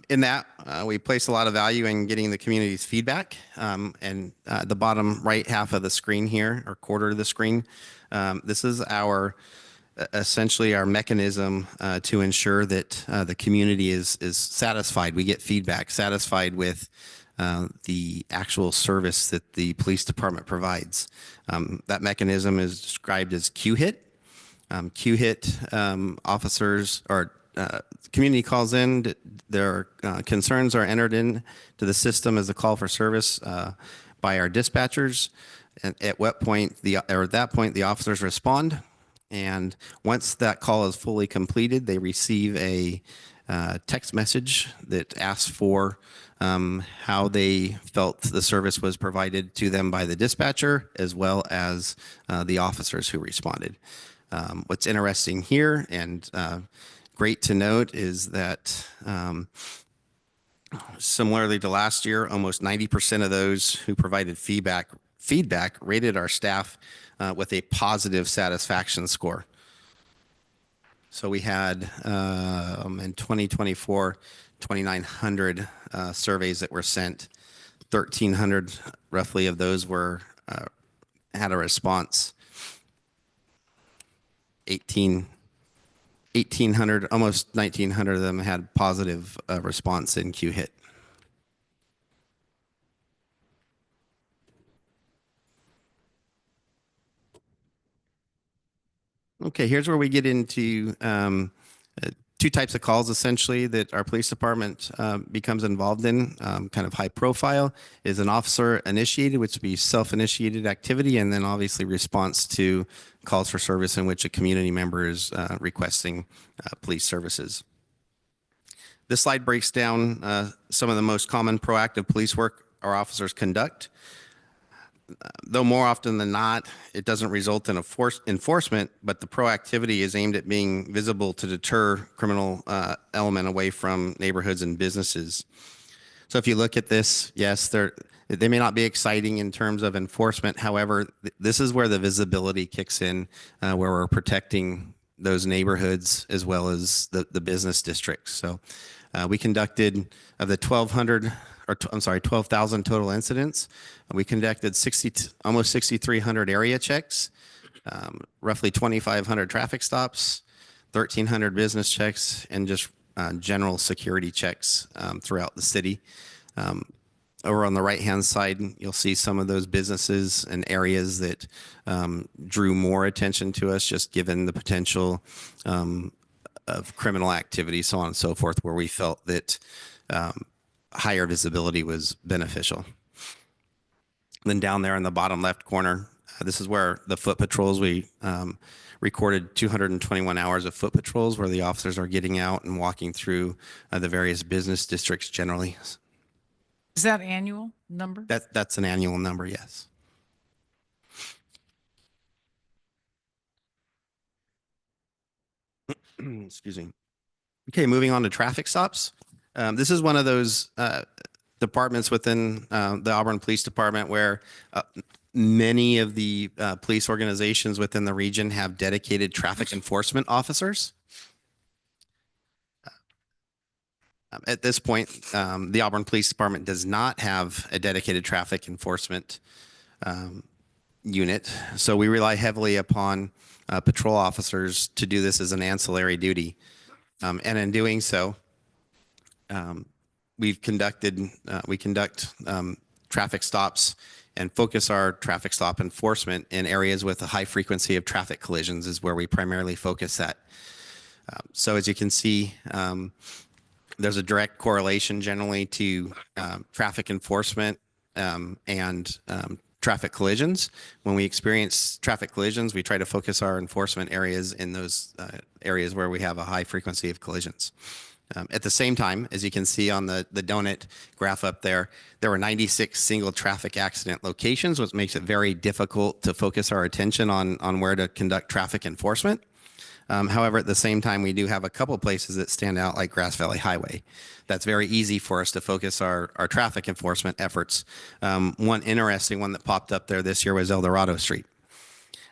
In that, we place a lot of value in getting the community's feedback. And the bottom right half of the screen here, or quarter of the screen, this is essentially our mechanism to ensure that the community is satisfied. We get feedback, satisfied with the actual service that the police department provides. That mechanism is described as Q-HIT. Q-HIT officers or community calls in, their concerns are entered into the system as a call for service by our dispatchers. And at that point, the officers respond. And once that call is fully completed, they receive a text message that asks for how they felt the service was provided to them by the dispatcher, as well as the officers who responded. What's interesting here and great to note is that similarly to last year, almost 90% of those who provided feedback rated our staff with a positive satisfaction score. So we had in 2024, 2,900 surveys that were sent. 1,300 roughly of those had a response. 1,800, almost 1,900 of them had positive response in Q-HIT. Okay, here's where we get into two types of calls essentially that our police department becomes involved in. Kind of high profile is an officer initiated, which would be self-initiated activity, and then obviously response to calls for service in which a community member is requesting police services. This slide breaks down some of the most common proactive police work our officers conduct. Though more often than not, it doesn't result in enforcement, but the proactivity is aimed at being visible to deter criminal element away from neighborhoods and businesses. So if you look at this, yes, they may not be exciting in terms of enforcement. However, this is where the visibility kicks in, where we're protecting those neighborhoods as well as the business districts. So we conducted of the 12,000 total incidents. We conducted almost 6,300 area checks, roughly 2,500 traffic stops, 1,300 business checks, and just general security checks throughout the city. Over on the right-hand side, you'll see some of those businesses and areas that drew more attention to us, just given the potential of criminal activity, so on and so forth, where we felt that higher visibility was beneficial. Then down there in the bottom left corner, this is where the foot patrols, we recorded 221 hours of foot patrols where the officers are getting out and walking through the various business districts generally. Is that annual number? That's an annual number, yes. Excuse me. Okay, moving on to traffic stops. This is one of those departments within the Auburn Police Department where many of the police organizations within the region have dedicated traffic enforcement officers. At this point, the Auburn Police Department does not have a dedicated traffic enforcement unit, so we rely heavily upon patrol officers to do this as an ancillary duty. And in doing so, we conduct traffic stops and focus our traffic stop enforcement in areas with a high frequency of traffic collisions is where we primarily focus at. So as you can see, there's a direct correlation generally to traffic enforcement and traffic collisions. When we experience traffic collisions, we try to focus our enforcement areas in those areas where we have a high frequency of collisions. At the same time, as you can see on the donut graph up there, there were 96 single traffic accident locations, which makes it very difficult to focus our attention on where to conduct traffic enforcement. However, at the same time, we do have a couple places that stand out, like Grass Valley Highway. That's very easy for us to focus our traffic enforcement efforts. One interesting one that popped up there this year was El Dorado Street.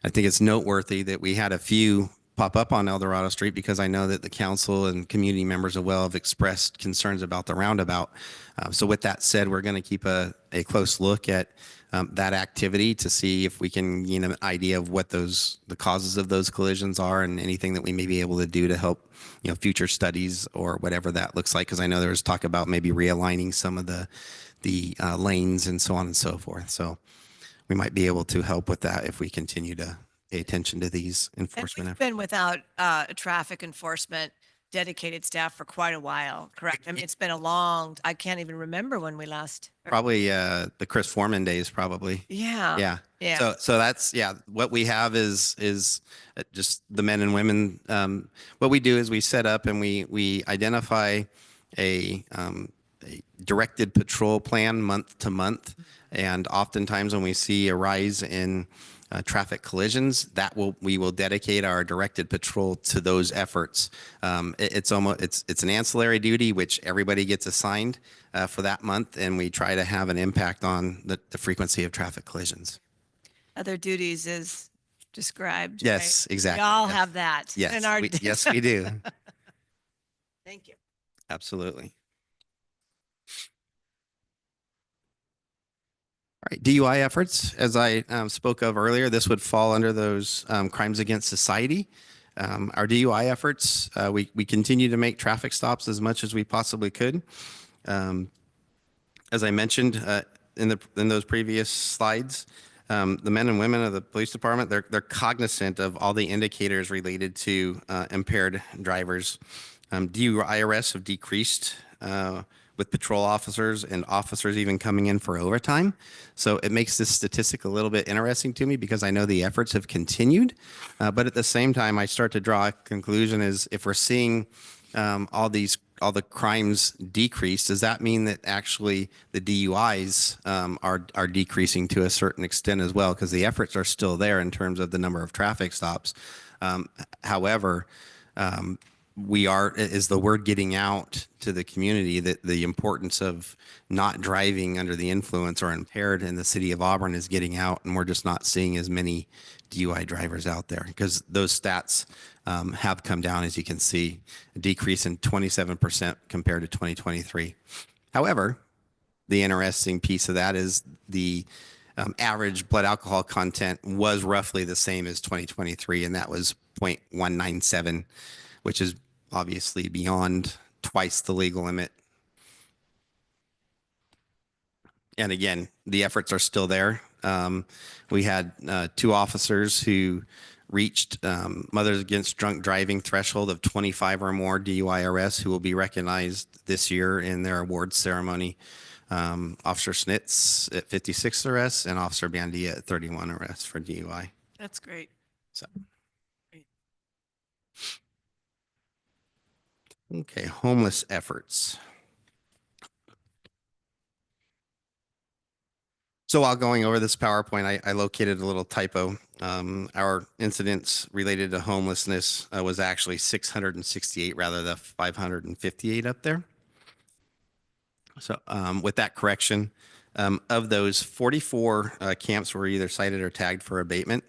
I think it's noteworthy that we had a few pop up on El Dorado Street because I know that the council and community members as well have expressed concerns about the roundabout. So with that said, we're going to keep a close look at that activity to see if we can gain an idea of what the causes of those collisions are and anything that we may be able to do to help, future studies or whatever that looks like. Because I know there was talk about maybe realigning some of the lanes and so on and so forth. So we might be able to help with that if we continue to pay attention to these And enforcement we've efforts. been without traffic enforcement dedicated staff for quite a while, correct? I mean, it's been I can't even remember when we last. Probably the Chris Foreman days, probably. Yeah. Yeah. Yeah. So that's, what we have is just the men and women. What we do is we set up and we identify a directed patrol plan month to month. And oftentimes when we see a rise in traffic collisions, we will dedicate our directed patrol to those efforts. It's an ancillary duty which everybody gets assigned for that month, and we try to have an impact on the frequency of traffic collisions. Other duties is described. Yes, right? exactly. We all Yes. have that. Yes, in our yes, we do. Thank you. Absolutely. All right, DUI efforts, as I spoke of earlier, this would fall under those crimes against society. Our DUI efforts, we continue to make traffic stops as much as we possibly could. As I mentioned in those previous slides, the men and women of the police department, they're cognizant of all the indicators related to impaired drivers. DUI arrests have decreased with patrol officers and officers even coming in for overtime. So it makes this statistic a little bit interesting to me because I know the efforts have continued. But at the same time, I start to draw a conclusion is if we're seeing all the crimes decrease, does that mean that actually the DUIs are decreasing to a certain extent as well? Because the efforts are still there in terms of the number of traffic stops. However, is the word getting out to the community that the importance of not driving under the influence or impaired in the city of Auburn is getting out, and we're just not seeing as many DUI drivers out there because those stats have come down, as you can see, a decrease in 27% compared to 2023. However, the interesting piece of that is the average blood alcohol content was roughly the same as 2023, and that was 0.197, which is obviously beyond twice the legal limit. And again, the efforts are still there. We had 2 officers who reached Mothers Against Drunk Driving threshold of 25 or more DUI arrests who will be recognized this year in their awards ceremony. Officer Snitz at 56 arrests and Officer Bandia at 31 arrests for DUI. That's great. So. Okay, homeless efforts. So while going over this PowerPoint, I located a little typo. Our incidents related to homelessness was actually 668 rather than 558 up there. So with that correction, of those 44 camps were either cited or tagged for abatement.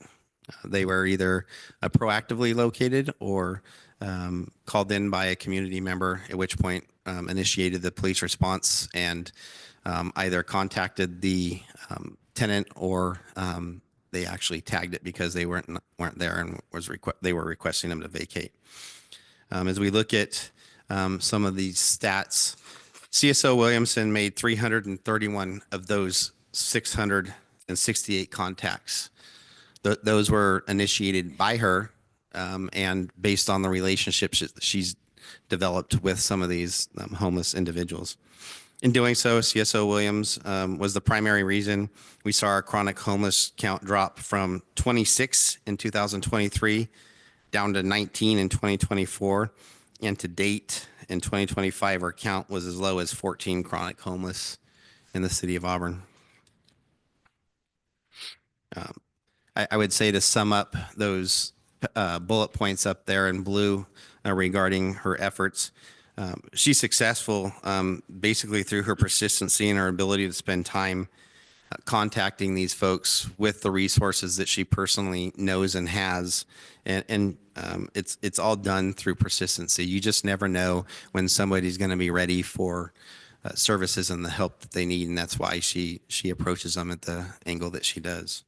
They were either proactively located or called in by a community member, at which point initiated the police response and either contacted the tenant or they actually tagged it because they weren't there and they were requesting them to vacate. As we look at some of these stats, CSO Williamson made 331 of those 668 contacts. Those were initiated by her and based on the relationships she's developed with some of these homeless individuals. In doing so, CSO Williams was the primary reason we saw our chronic homeless count drop from 26 in 2023 down to 19 in 2024. And to date, in 2025, our count was as low as 14 chronic homeless in the city of Auburn. I would say to sum up those bullet points up there in blue regarding her efforts, she's successful basically through her persistency and her ability to spend time contacting these folks with the resources that she personally knows and has. And it's all done through persistency. You just never know when somebody's going to be ready for services and the help that they need. And that's why she approaches them at the angle that she does.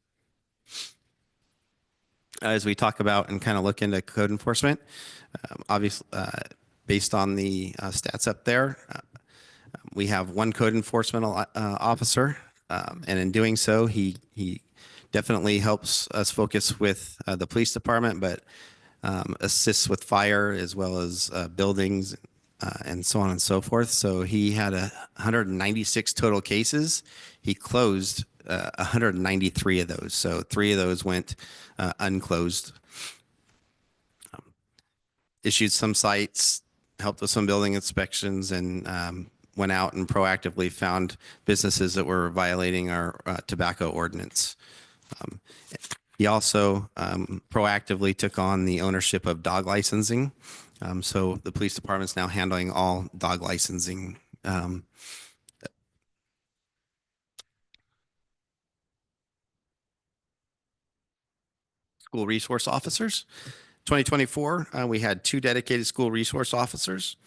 As we talk about and kind of look into code enforcement, obviously, based on the stats up there, we have one code enforcement officer, and in doing so, he definitely helps us focus with the police department, but assists with fire as well as buildings and so on and so forth. So he had 196 total cases. He closed 193 of those. So 3 of those went unclosed. Issued some sites, helped with some building inspections, and went out and proactively found businesses that were violating our tobacco ordinance. He also proactively took on the ownership of dog licensing. So the police department's now handling all dog licensing. School resource officers. 2024, we had 2 dedicated school resource officers.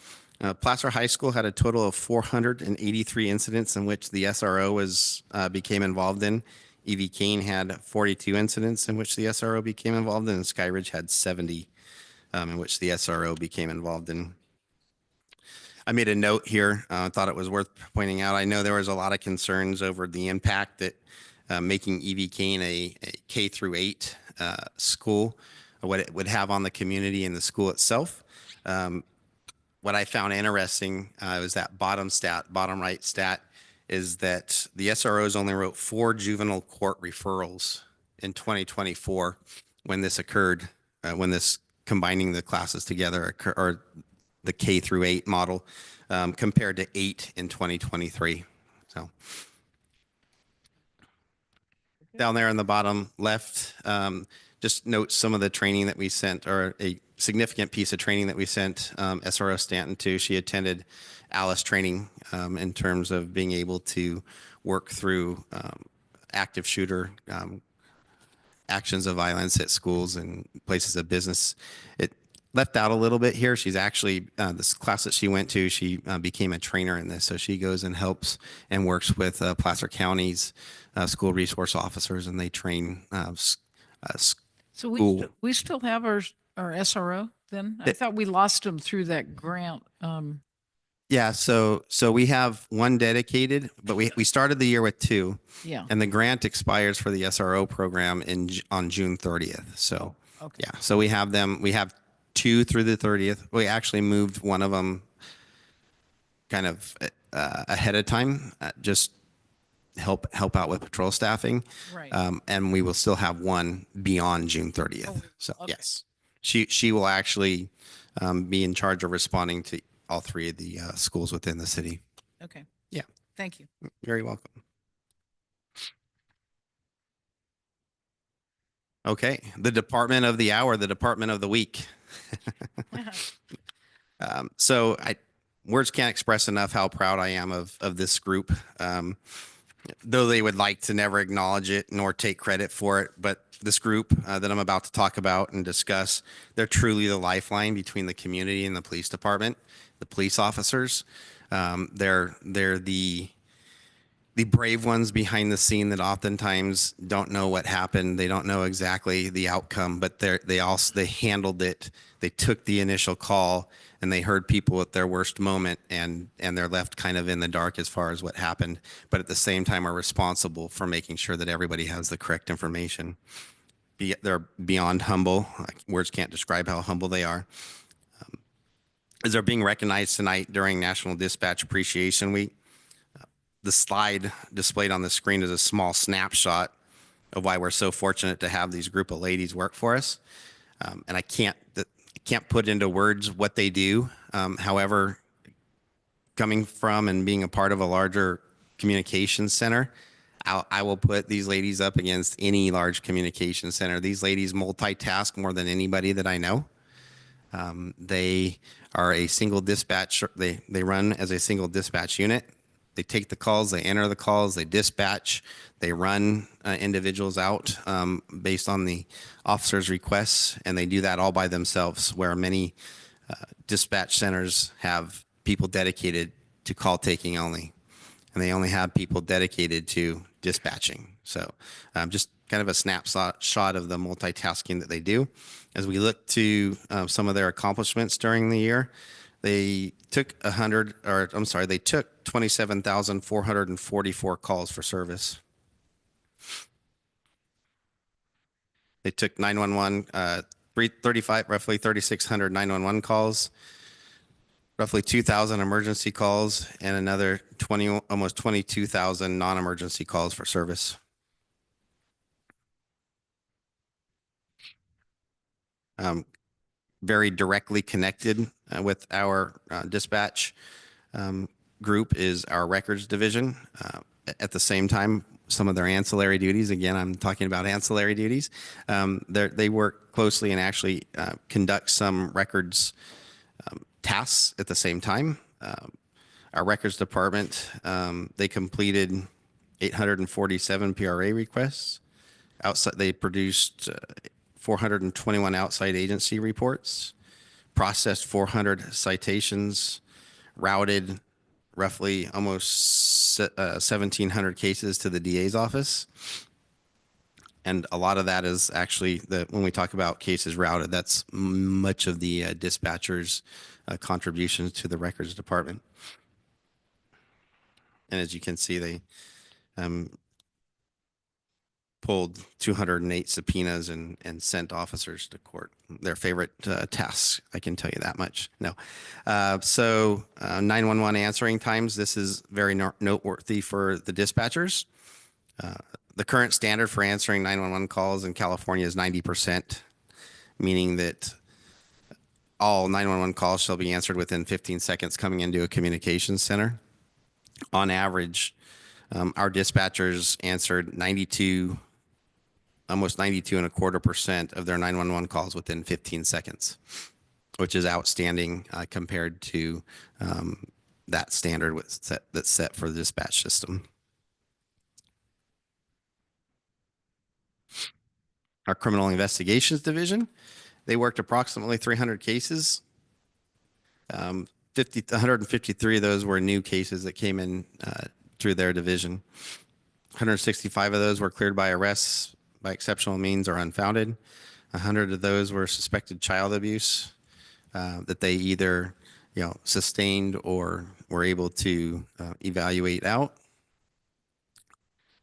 Placer High School had a total of 483 incidents in which the SRO became involved in. E.V. Kane had 42 incidents in which the SRO became involved in, and Skyridge had 70 in which the SRO became involved in. I made a note here. I thought it was worth pointing out. I know there was a lot of concerns over the impact that making E.V. Kane a K through 8 school, what it would have on the community and the school itself. What I found interesting was that bottom right stat, is that the SROs only wrote 4 juvenile court referrals in 2024 when this occurred, when this combining the classes together, or the K through 8 model, compared to 8 in 2023. So down there in the bottom left, just note some of the training that we sent, or a significant piece of training that we sent SRO Stanton to. She attended Alice training in terms of being able to work through active shooter actions of violence at schools and places of business. It left out a little bit here. She's actually, this class that she went to, she became a trainer in this. So she goes and helps and works with Placer County's school resource officers, and they train So Cool. we still have our SRO then? I thought we lost him through that grant. Yeah, so we have 1 dedicated, but we started the year with 2, Yeah, and the grant expires for the SRO program on June 30th. So okay. yeah, so we have 2 through the 30th. We actually moved one of them kind of ahead of time, just help out with patrol staffing. Right. And we will still have 1 beyond June 30th. Oh, So okay. yes, she will actually be in charge of responding to all 3 of the schools within the city. Okay. Yeah. Thank you. Very welcome. Okay, the department of the hour, the department of the week. So words can't express enough how proud I am of this group. Though they would like to never acknowledge it nor take credit for it, but this group that I'm about to talk about and discuss, they're truly the lifeline between the community and the police department, the police officers. They're the brave ones behind the scene that oftentimes don't know what happened. They don't know exactly the outcome, but they handled it. They took the initial call, and they heard people at their worst moment, and they're left kind of in the dark as far as what happened, but at the same time are responsible for making sure that everybody has the correct information. They're beyond humble. Words can't describe how humble they are. As they're being recognized tonight during National Dispatch Appreciation Week, the slide displayed on the screen is a small snapshot of why we're so fortunate to have these group of ladies work for us. And I can't put into words what they do. However, coming from and being a part of a larger communications center, I will put these ladies up against any large communication center. These ladies multitask more than anybody that I know. They are a single dispatch. They run as a single dispatch unit. They take the calls, they enter the calls, they dispatch, they run individuals out based on the officer's requests, and they do that all by themselves, where many dispatch centers have people dedicated to call taking only, and they only have people dedicated to dispatching. So just kind of a snapshot of the multitasking that they do. As we look to some of their accomplishments during the year, they took 27,444 calls for service. They took 911, roughly 3,600 911 calls, roughly 2,000 emergency calls, and another almost 22,000 non-emergency calls for service. Very directly connected with our dispatch group is our records division. At the same time, some of their ancillary duties, again, I'm talking about ancillary duties, they work closely and actually conduct some records tasks at the same time. Our records department, they completed 847 PRA requests. They produced 421 outside agency reports, processed 400 citations, routed roughly almost 1,700 cases to the DA's office. And a lot of that is actually, when we talk about cases routed, that's much of the dispatchers' contributions to the records department. And as you can see, they pulled 208 subpoenas and sent officers to court. Their favorite tasks, I can tell you that much. No. 911 answering times, this is very noteworthy for the dispatchers. The current standard for answering 911 calls in California is 90%, meaning that all 911 calls shall be answered within 15 seconds coming into a communications center. On average, our dispatchers answered almost 92.25% of their 911 calls within 15 seconds, which is outstanding compared to that standard that's set for the dispatch system. Our criminal investigations division, they worked approximately 300 cases. 153 of those were new cases that came in through their division. 165 of those were cleared by arrests by exceptional means or unfounded. 100 of those were suspected child abuse that they either sustained or were able to evaluate out.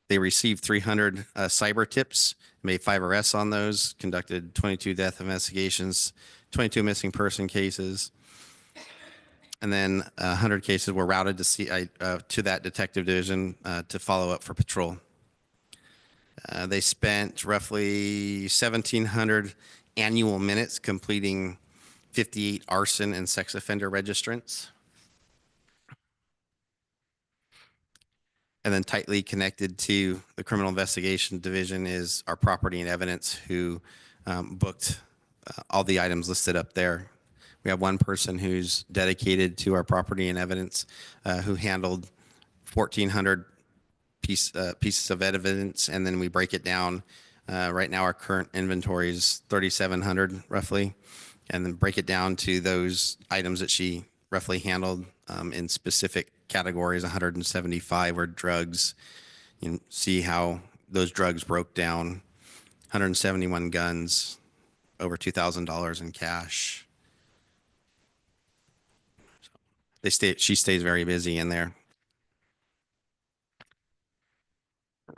They received 300 cyber tips, made 5 arrests on those, conducted 22 death investigations, 22 missing person cases, and then 100 cases were routed to that detective division to follow up for patrol. They spent roughly 1,700 annual minutes completing 58 arson and sex offender registrants. And then tightly connected to the criminal investigation division is our property and evidence, who booked all the items listed up there. We have one person who's dedicated to our property and evidence who handled 1,400 pieces of evidence, and then we break it down. Right now, our current inventory is 3,700 roughly, and then break it down to those items that she roughly handled in specific categories. 175 were drugs. You can see how those drugs broke down. 171 guns, over $2,000 in cash. She stays very busy in there.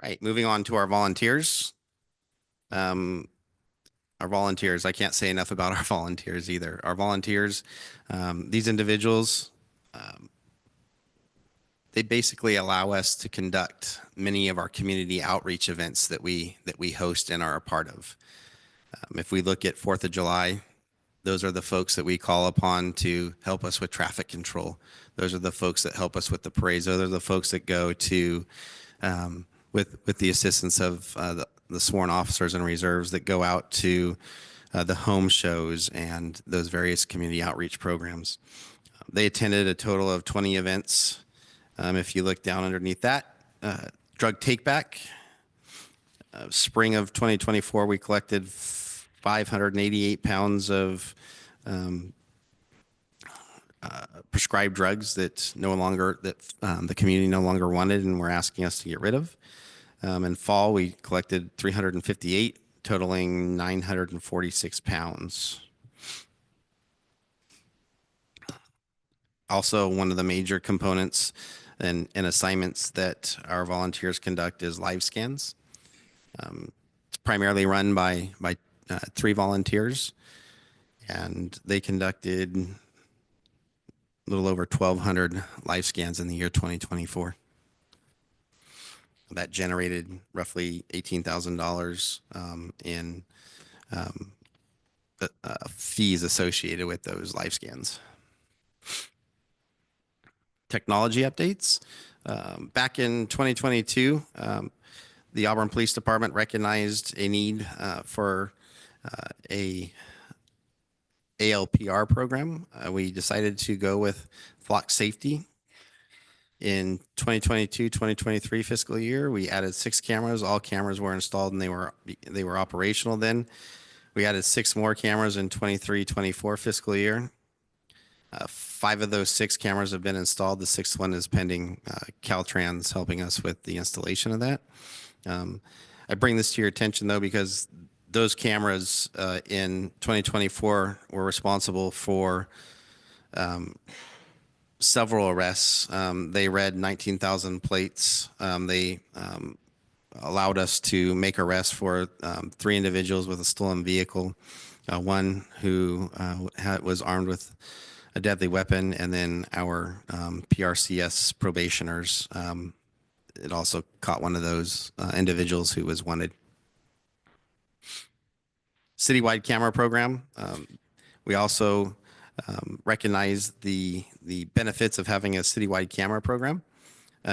Right, moving on to our volunteers. Our volunteers, I can't say enough about our volunteers either. Our volunteers, these individuals, they basically allow us to conduct many of our community outreach events that we host and are a part of. If we look at 4th of July, Those are the folks that we call upon to help us with traffic control. Those are the folks that help us with the parades. Those are the folks that go to, with the assistance of the sworn officers and reserves that go out to the home shows and those various community outreach programs. They attended a total of 20 events. If you look down underneath that, drug take back. Spring of 2024, we collected 588 pounds of prescribed drugs that the community no longer wanted and were asking us to get rid of. In fall, we collected 358, totaling 946 pounds. Also, one of the major components and assignments that our volunteers conduct is live scans. It's primarily run by 3 volunteers, and they conducted a little over 1,200 live scans in the year 2024. That generated roughly $18,000 in fees associated with those live scans. Technology updates. Back in 2022, the Auburn Police Department recognized a need for a ALPR program. We decided to go with Flock Safety. In 2022-2023 fiscal year, we added 6 cameras. All cameras were installed and they were operational then. We added 6 more cameras in 23-24 fiscal year. 5 of those 6 cameras have been installed. The 6th one is pending. Caltrans helping us with the installation of that. I bring this to your attention though because those cameras in 2024 were responsible for several arrests. They read 19,000 plates. They allowed us to make arrests for 3 individuals with a stolen vehicle, one who was armed with a deadly weapon, and then our PRCS probationers. It also caught one of those individuals who was wanted. Citywide camera program. We also recognize the benefits of having a citywide camera program.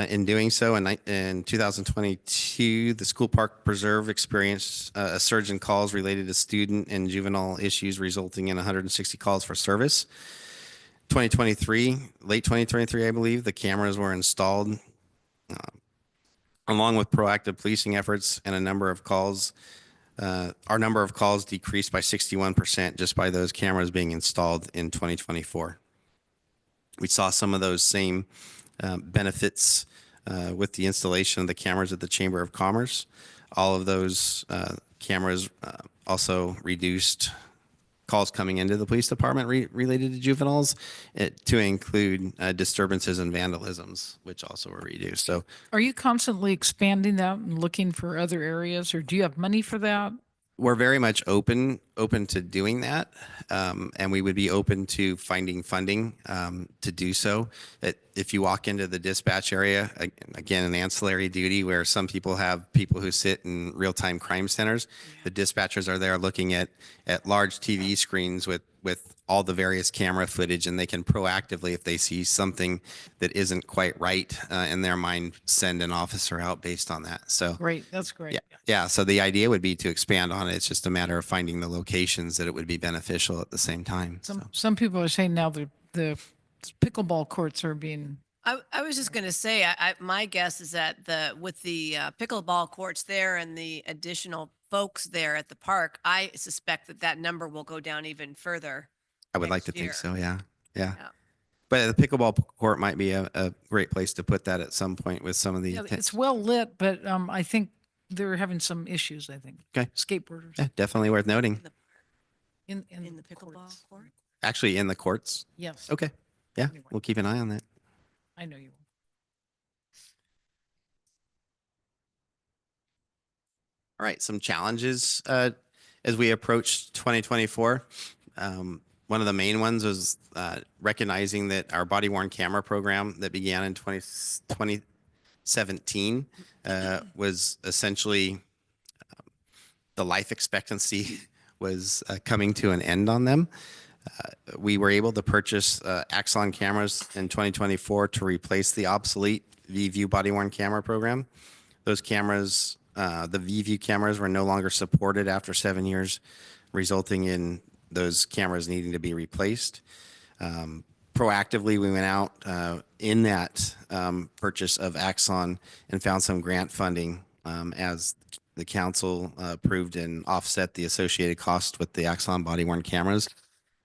In doing so, in 2022, the School Park Preserve experienced a surge in calls related to student and juvenile issues, resulting in 160 calls for service. 2023, late 2023, I believe, the cameras were installed. Along with proactive policing efforts and a number of calls, our number of calls decreased by 61% just by those cameras being installed in 2024. We saw some of those same benefits with the installation of the cameras at the Chamber of Commerce. All of those cameras also reduced calls coming into the police department related to juveniles to include disturbances and vandalisms, which also were reduced. So Are you constantly expanding that and looking for other areas, or do you have money for that? we're very much open to doing that. And we would be open to finding funding to do so. If you walk into the dispatch area, again, an ancillary duty where some people have people who sit in real-time crime centers, the dispatchers are there looking at large TV screens with all the various camera footage, and they can proactively, if they see something that isn't quite right in their mind, send an officer out based on that. So Great, that's great. yeah. So the idea would be to expand on it. It's just a matter of finding the locations that it would be beneficial at the same time. Some people are saying now the pickleball courts are being, I was just going to say, my guess is that with the pickleball courts there and the additional folks there at the park, I suspect that number will go down even further. I would like next to think year. so. Yeah. Yeah. But the pickleball court might be a great place to put that at some point with some of the. yeah, it's well lit, but I think they're having some issues, I think. Okay. Skateboarders Yeah, definitely worth noting. in In the pickleball courts. court? Actually, in the courts. Yes. Okay. Yeah, Anyway. we'll keep an eye on that. I know you will. All right, some challenges as we approach 2024. One of the main ones was recognizing that our body worn camera program that began in 2017 was essentially the life expectancy was coming to an end on them. We were able to purchase Axon cameras in 2024 to replace the obsolete VView body-worn camera program. Those cameras, the VView cameras, were no longer supported after 7 years, resulting in those cameras needing to be replaced. Proactively, we went out in that purchase of Axon and found some grant funding as the council approved and offset the associated cost with the Axon body-worn cameras.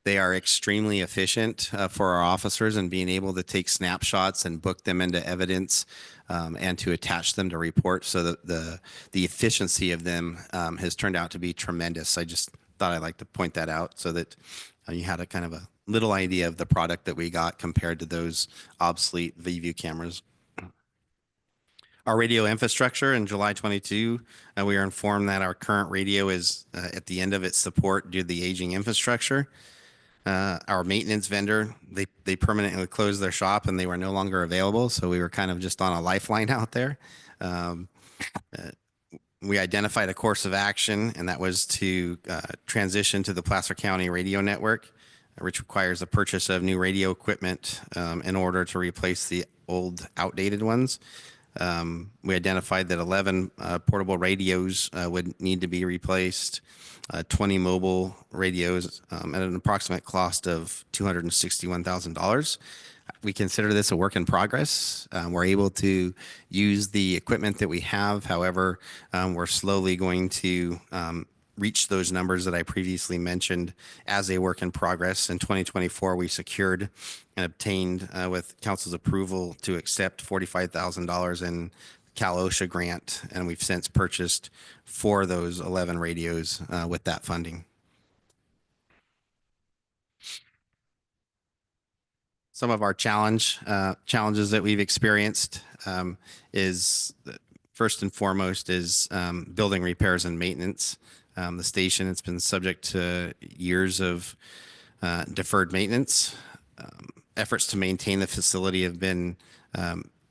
They are extremely efficient for our officers and being able to take snapshots and book them into evidence and to attach them to reports. So that the efficiency of them has turned out to be tremendous. I just thought I'd like to point that out so that you had a kind of a little idea of the product that we got compared to those obsolete VView cameras. Our radio infrastructure in July 22, we are informed that our current radio is at the end of its support due to the aging infrastructure. Our maintenance vendor, they permanently closed their shop and they were no longer available. So we were kind of just on a lifeline out there. We identified a course of action, and that was to transition to the Placer County radio network, which requires the purchase of new radio equipment in order to replace the old outdated ones. We identified that 11 portable radios would need to be replaced, 20 mobile radios at an approximate cost of $261,000. We consider this a work in progress. We're able to use the equipment that we have. However, we're slowly going to reach those numbers that I previously mentioned as a work in progress. In 2024, we secured and obtained with council's approval to accept $45,000 in Cal OSHA grant, and we've since purchased 4 of those 11 radios with that funding. Some of our challenges that we've experienced is first and foremost is building repairs and maintenance. The station, it's been subject to years of deferred maintenance. Efforts to maintain the facility have been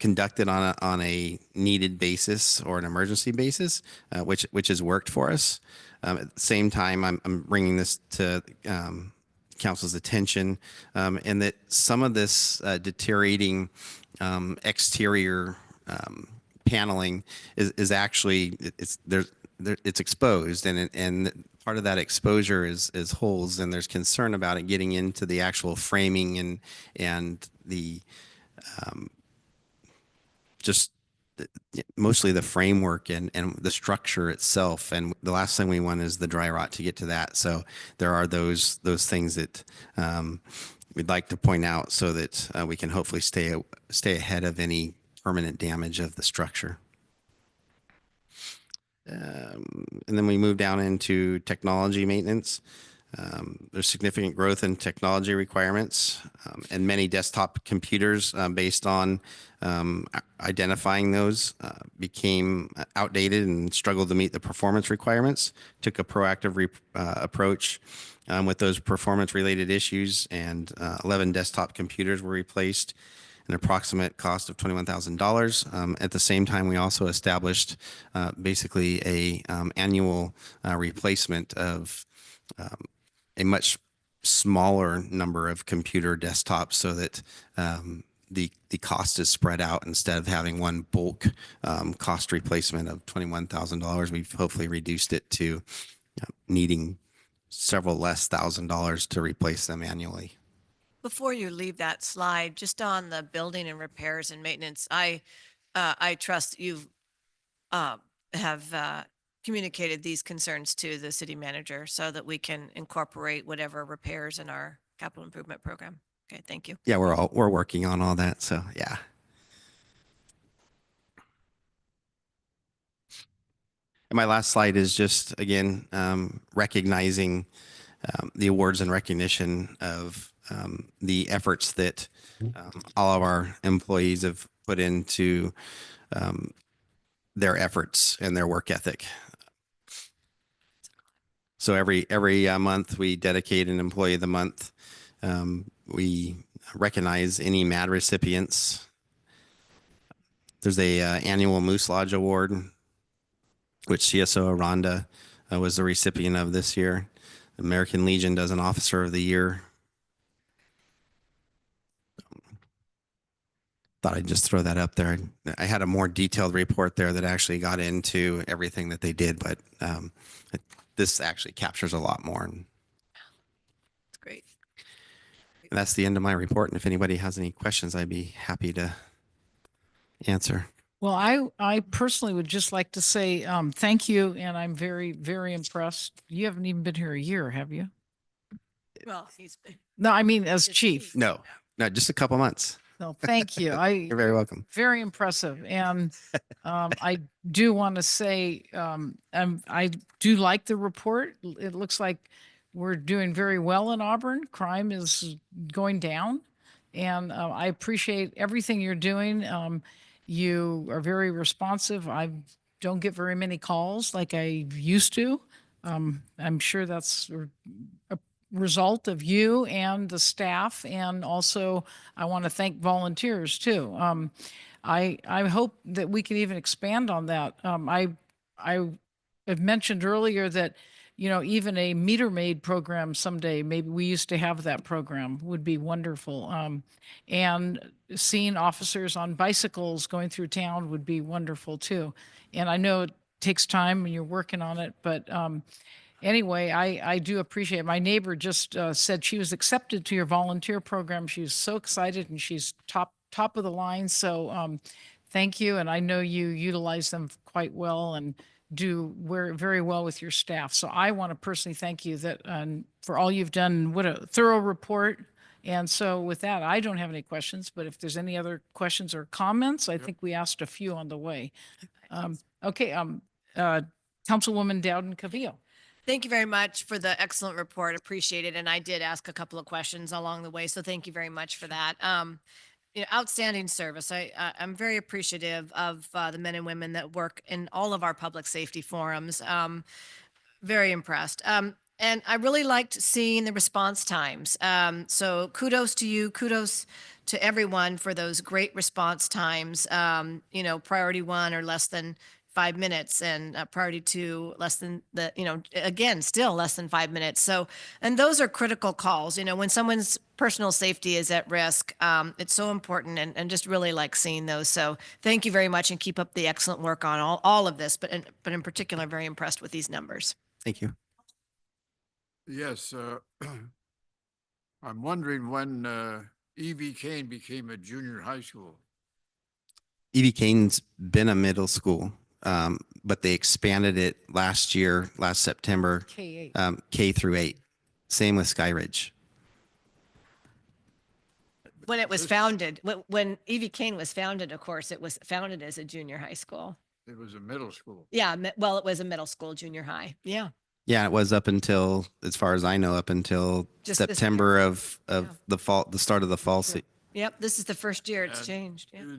conducted on a needed basis or an emergency basis, which has worked for us. At the same time, I'm bringing this to council's attention, and that some of this deteriorating exterior paneling is actually it's exposed, and part of that exposure is holes, and there's concern about it getting into the actual framing and the just mostly the framework and the structure itself. And the last thing we want is the dry rot to get to that. So there are those things that we'd like to point out so that we can hopefully stay ahead of any permanent damage of the structure. And then we move down into technology maintenance. There's significant growth in technology requirements, and many desktop computers based on identifying those became outdated and struggled to meet the performance requirements. Took a proactive approach with those performance related issues, and 11 desktop computers were replaced, an approximate cost of $21,000. At the same time, we also established basically a annual replacement of a much smaller number of computer desktops so that the cost is spread out. Instead of having one bulk cost replacement of $21,000, we've hopefully reduced it to needing several less $1,000s to replace them annually. Before you leave that slide, just on the building and repairs and maintenance, I trust you have communicated these concerns to the city manager so that we can incorporate whatever repairs in our capital improvement program. Okay, thank you. Yeah, we're working on all that. So yeah. And my last slide is just again recognizing the awards and recognition of the efforts that all of our employees have put into their efforts and their work ethic. So every month we dedicate an employee of the month. We recognize any MAD recipients. There's a annual Moose Lodge Award, which CSO Aranda was the recipient of this year. American Legion does an Officer of the Year. Thought I'd just throw that up there. I had a more detailed report there that actually got into everything that they did, but this actually captures a lot more. And It's great. that's the end of my report. And if anybody has any questions, I'd be happy to answer. Well, I personally would just like to say, thank you. And I'm very, very impressed. You haven't even been here a year, have you? Well, he's. No, I mean, as As chief. chief. No, just a couple months. No, thank you. You're very welcome. Very impressive. And I do want to say, I do like the report. It looks like we're doing very well in Auburn. Crime is going down. And I appreciate everything you're doing. You are very responsive. I don't get very many calls like I used to. I'm sure that's a result of you and the staff. And also I want to thank volunteers too. I hope that we can even expand on that. I have mentioned earlier that, you know, even a meter maid program someday, maybe we used to have that program, would be wonderful. And seeing officers on bicycles going through town would be wonderful too. And I know it takes time and you're working on it, but anyway, I do appreciate it. My neighbor just said she was accepted to your volunteer program. She was so excited and she's top of the line. So thank you. And I know you utilize them quite well and do very well with your staff. So I want to personally thank you that for all you've done. What a thorough report. And so with that, I don't have any questions, but if there's any other questions or comments, I think we asked a few on the way. Okay. Councilwoman Dowden Cavillo. Thank you very much for the excellent report. Appreciate it. And I did ask a couple of questions along the way, so thank you very much for that. You know, outstanding service. I'm very appreciative of the men and women that work in all of our public safety forums. Very impressed. And I really liked seeing the response times. So kudos to you. Kudos to everyone for those great response times. You know, priority 1 or less than 5 minutes, and priority 2 less than again, still less than 5 minutes. So, and those are critical calls. You know, when someone's personal safety is at risk, it's so important, and just really like seeing those. So thank you very much, and keep up the excellent work on all of this, but in particular, very impressed with these numbers. Thank you. Yes, I'm wondering when E.V. Kane became a junior high school. E.V. Kane's been a middle school, but they expanded it last September, K8. K through 8. Same with Sky Ridge. When it was founded, when E.V. Kane was founded, of course, it was founded as a junior high school. It was a middle school. Yeah, well, it was a middle school, junior high. Yeah. Yeah, it was up until, as far as I know, up until Just this September of Yeah. the fall, the start of the fall. Yep, this is the first year it's And changed. Yeah. Do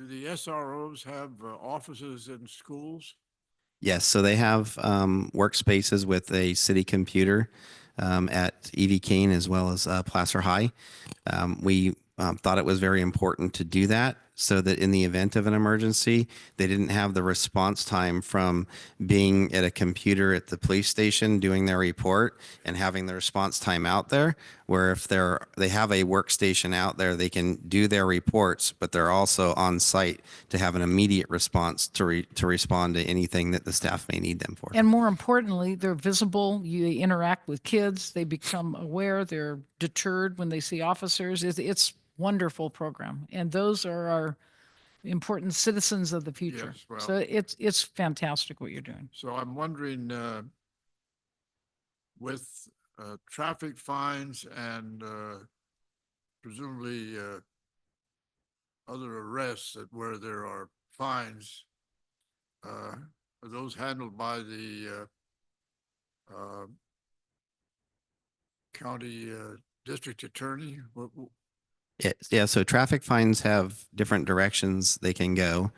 the SROs have offices in schools? Yes, so they have workspaces with a city computer at E.V. Kane as well as Placer High. We thought it was very important to do that so that in the event of an emergency, they didn't have the response time from being at a computer at the police station doing their report and having the response time out there, where if they have a workstation out there, they can do their reports, but they're also on site to have an immediate response to respond to anything that the staff may need them for. And more importantly, they're visible. You interact with kids. They become aware. They're deterred when they see officers. It's wonderful program. And those are our important citizens of the future. Yes, well- So it's fantastic what you're doing. So I'm wondering, with traffic fines and presumably other arrests where there are fines, are those handled by the county district attorney? Yeah, so traffic fines have different directions they can go,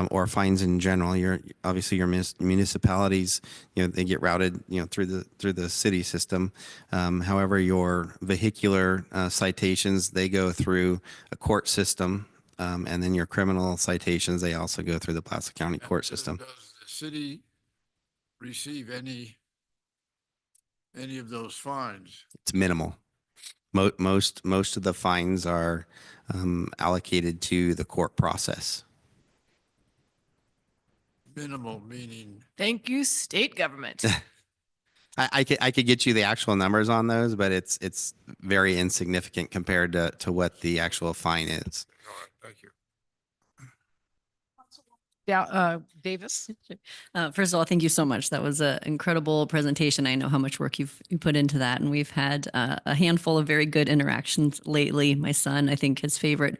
or fines in general. Obviously your municipalities, they get routed, through the city system. However, your vehicular citations, they go through a court system, and then your criminal citations, they also go through the Placer County court system. Does the city receive any of those fines? It's minimal. Most of the fines are allocated to the court process. Minimal meaning, Thank you, state government. I could get you the actual numbers on those, but it's very insignificant compared to what the actual fine is. all right, thank you. Yeah, Davis? First of all, thank you so much. That was an incredible presentation. I know how much work you put into that, and we've had a handful of very good interactions lately. My son, I think his favorite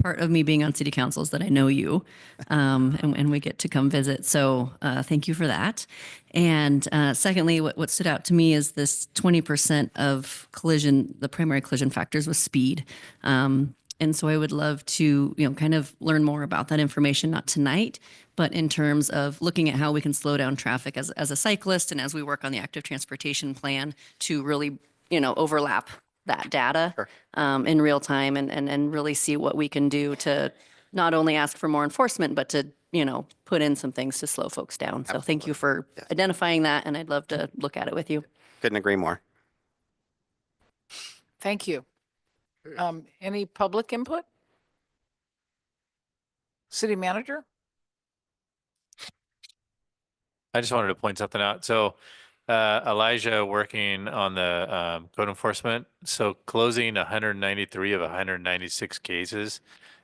part of me being on city council is that I know you, and we get to come visit. So thank you for that. And secondly, what stood out to me is this 20% of collision, the primary collision factors was speed. And so I would love to, kind of learn more about that information, not tonight, but in terms of looking at how we can slow down traffic as a cyclist and as we work on the active transportation plan to really, overlap that data in real time and really see what we can do to not only ask for more enforcement, but to, put in some things to slow folks down. So thank you for identifying that, and I'd love to look at it with you. Couldn't agree more. Thank you. Any public input? City manager? I just wanted to point something out. So Elijah working on the code enforcement. So closing 193 of 196 cases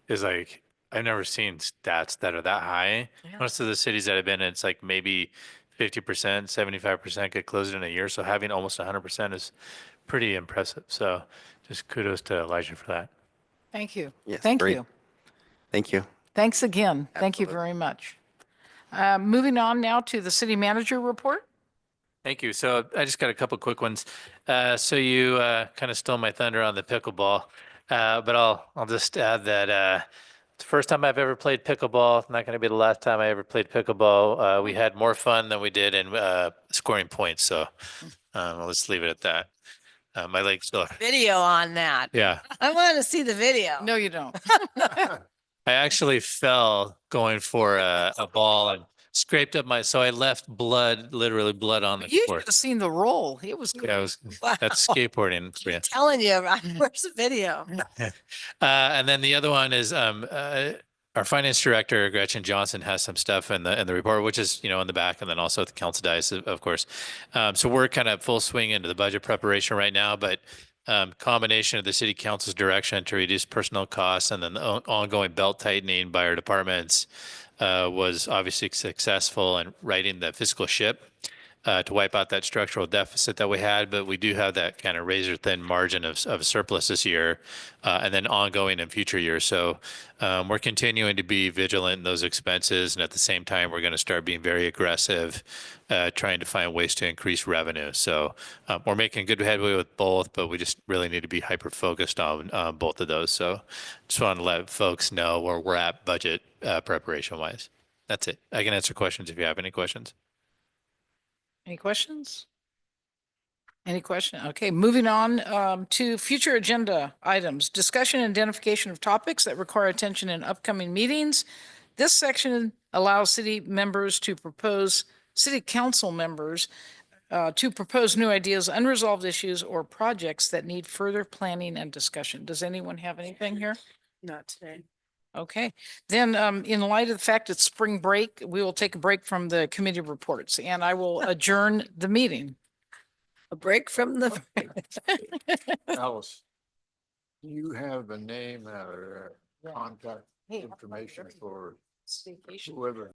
is like, I've never seen stats that are that high. Yeah. Most of the cities that I've been in, it's like maybe 50%, 75% get closed in a year. So having almost 100% is pretty impressive. So just kudos to Elijah for that. Thank you. Yes, Thank great. you. Thank you. Thanks again. Thank you Absolutely. very much. Moving on now to the city manager report. Thank you. So I just got a couple quick ones. So you kind of stole my thunder on the pickleball, but I'll just add that it's the first time I've ever played pickleball. It's not going to be the last time I ever played pickleball. We had more fun than we did in scoring points. So I'll just leave it at that. My legs still. Video on that. Yeah, I want to see the video. No, you don't. I actually fell going for a ball and scraped up so I left blood, literally blood on the You should court. have seen the roll. It was Yeah, I was, Wow. that's skateboarding. Yeah. Telling you, where's the video? And then the other one is our finance director, Gretchen Johnson, has some stuff in the report, which is, in the back, and then also at the council dais, of course. So we're kind of full swing into the budget preparation right now, but combination of the city council's direction to reduce personnel costs and then the ongoing belt tightening by our departments was obviously successful in righting the fiscal ship to wipe out that structural deficit that we had, but we do have that kind of razor thin margin of surplus this year and then ongoing in future years. So we're continuing to be vigilant in those expenses. And at the same time, we're going to start being very aggressive, trying to find ways to increase revenue. So we're making good headway with both, but we just really need to be hyper focused on both of those. So just want to let folks know where we're at budget preparation wise. That's it. I can answer questions if you have any questions. Any questions? Any question? Okay, moving on to future agenda items. Discussion and identification of topics that require attention in upcoming meetings. This section allows city council members to propose new ideas, unresolved issues, or projects that need further planning and discussion. Does anyone have anything here? Not today. Okay, then in light of the fact it's spring break, we will take a break from the committee reports and I will adjourn the meeting. A break from the. Alice, do you have a name or contact information for whoever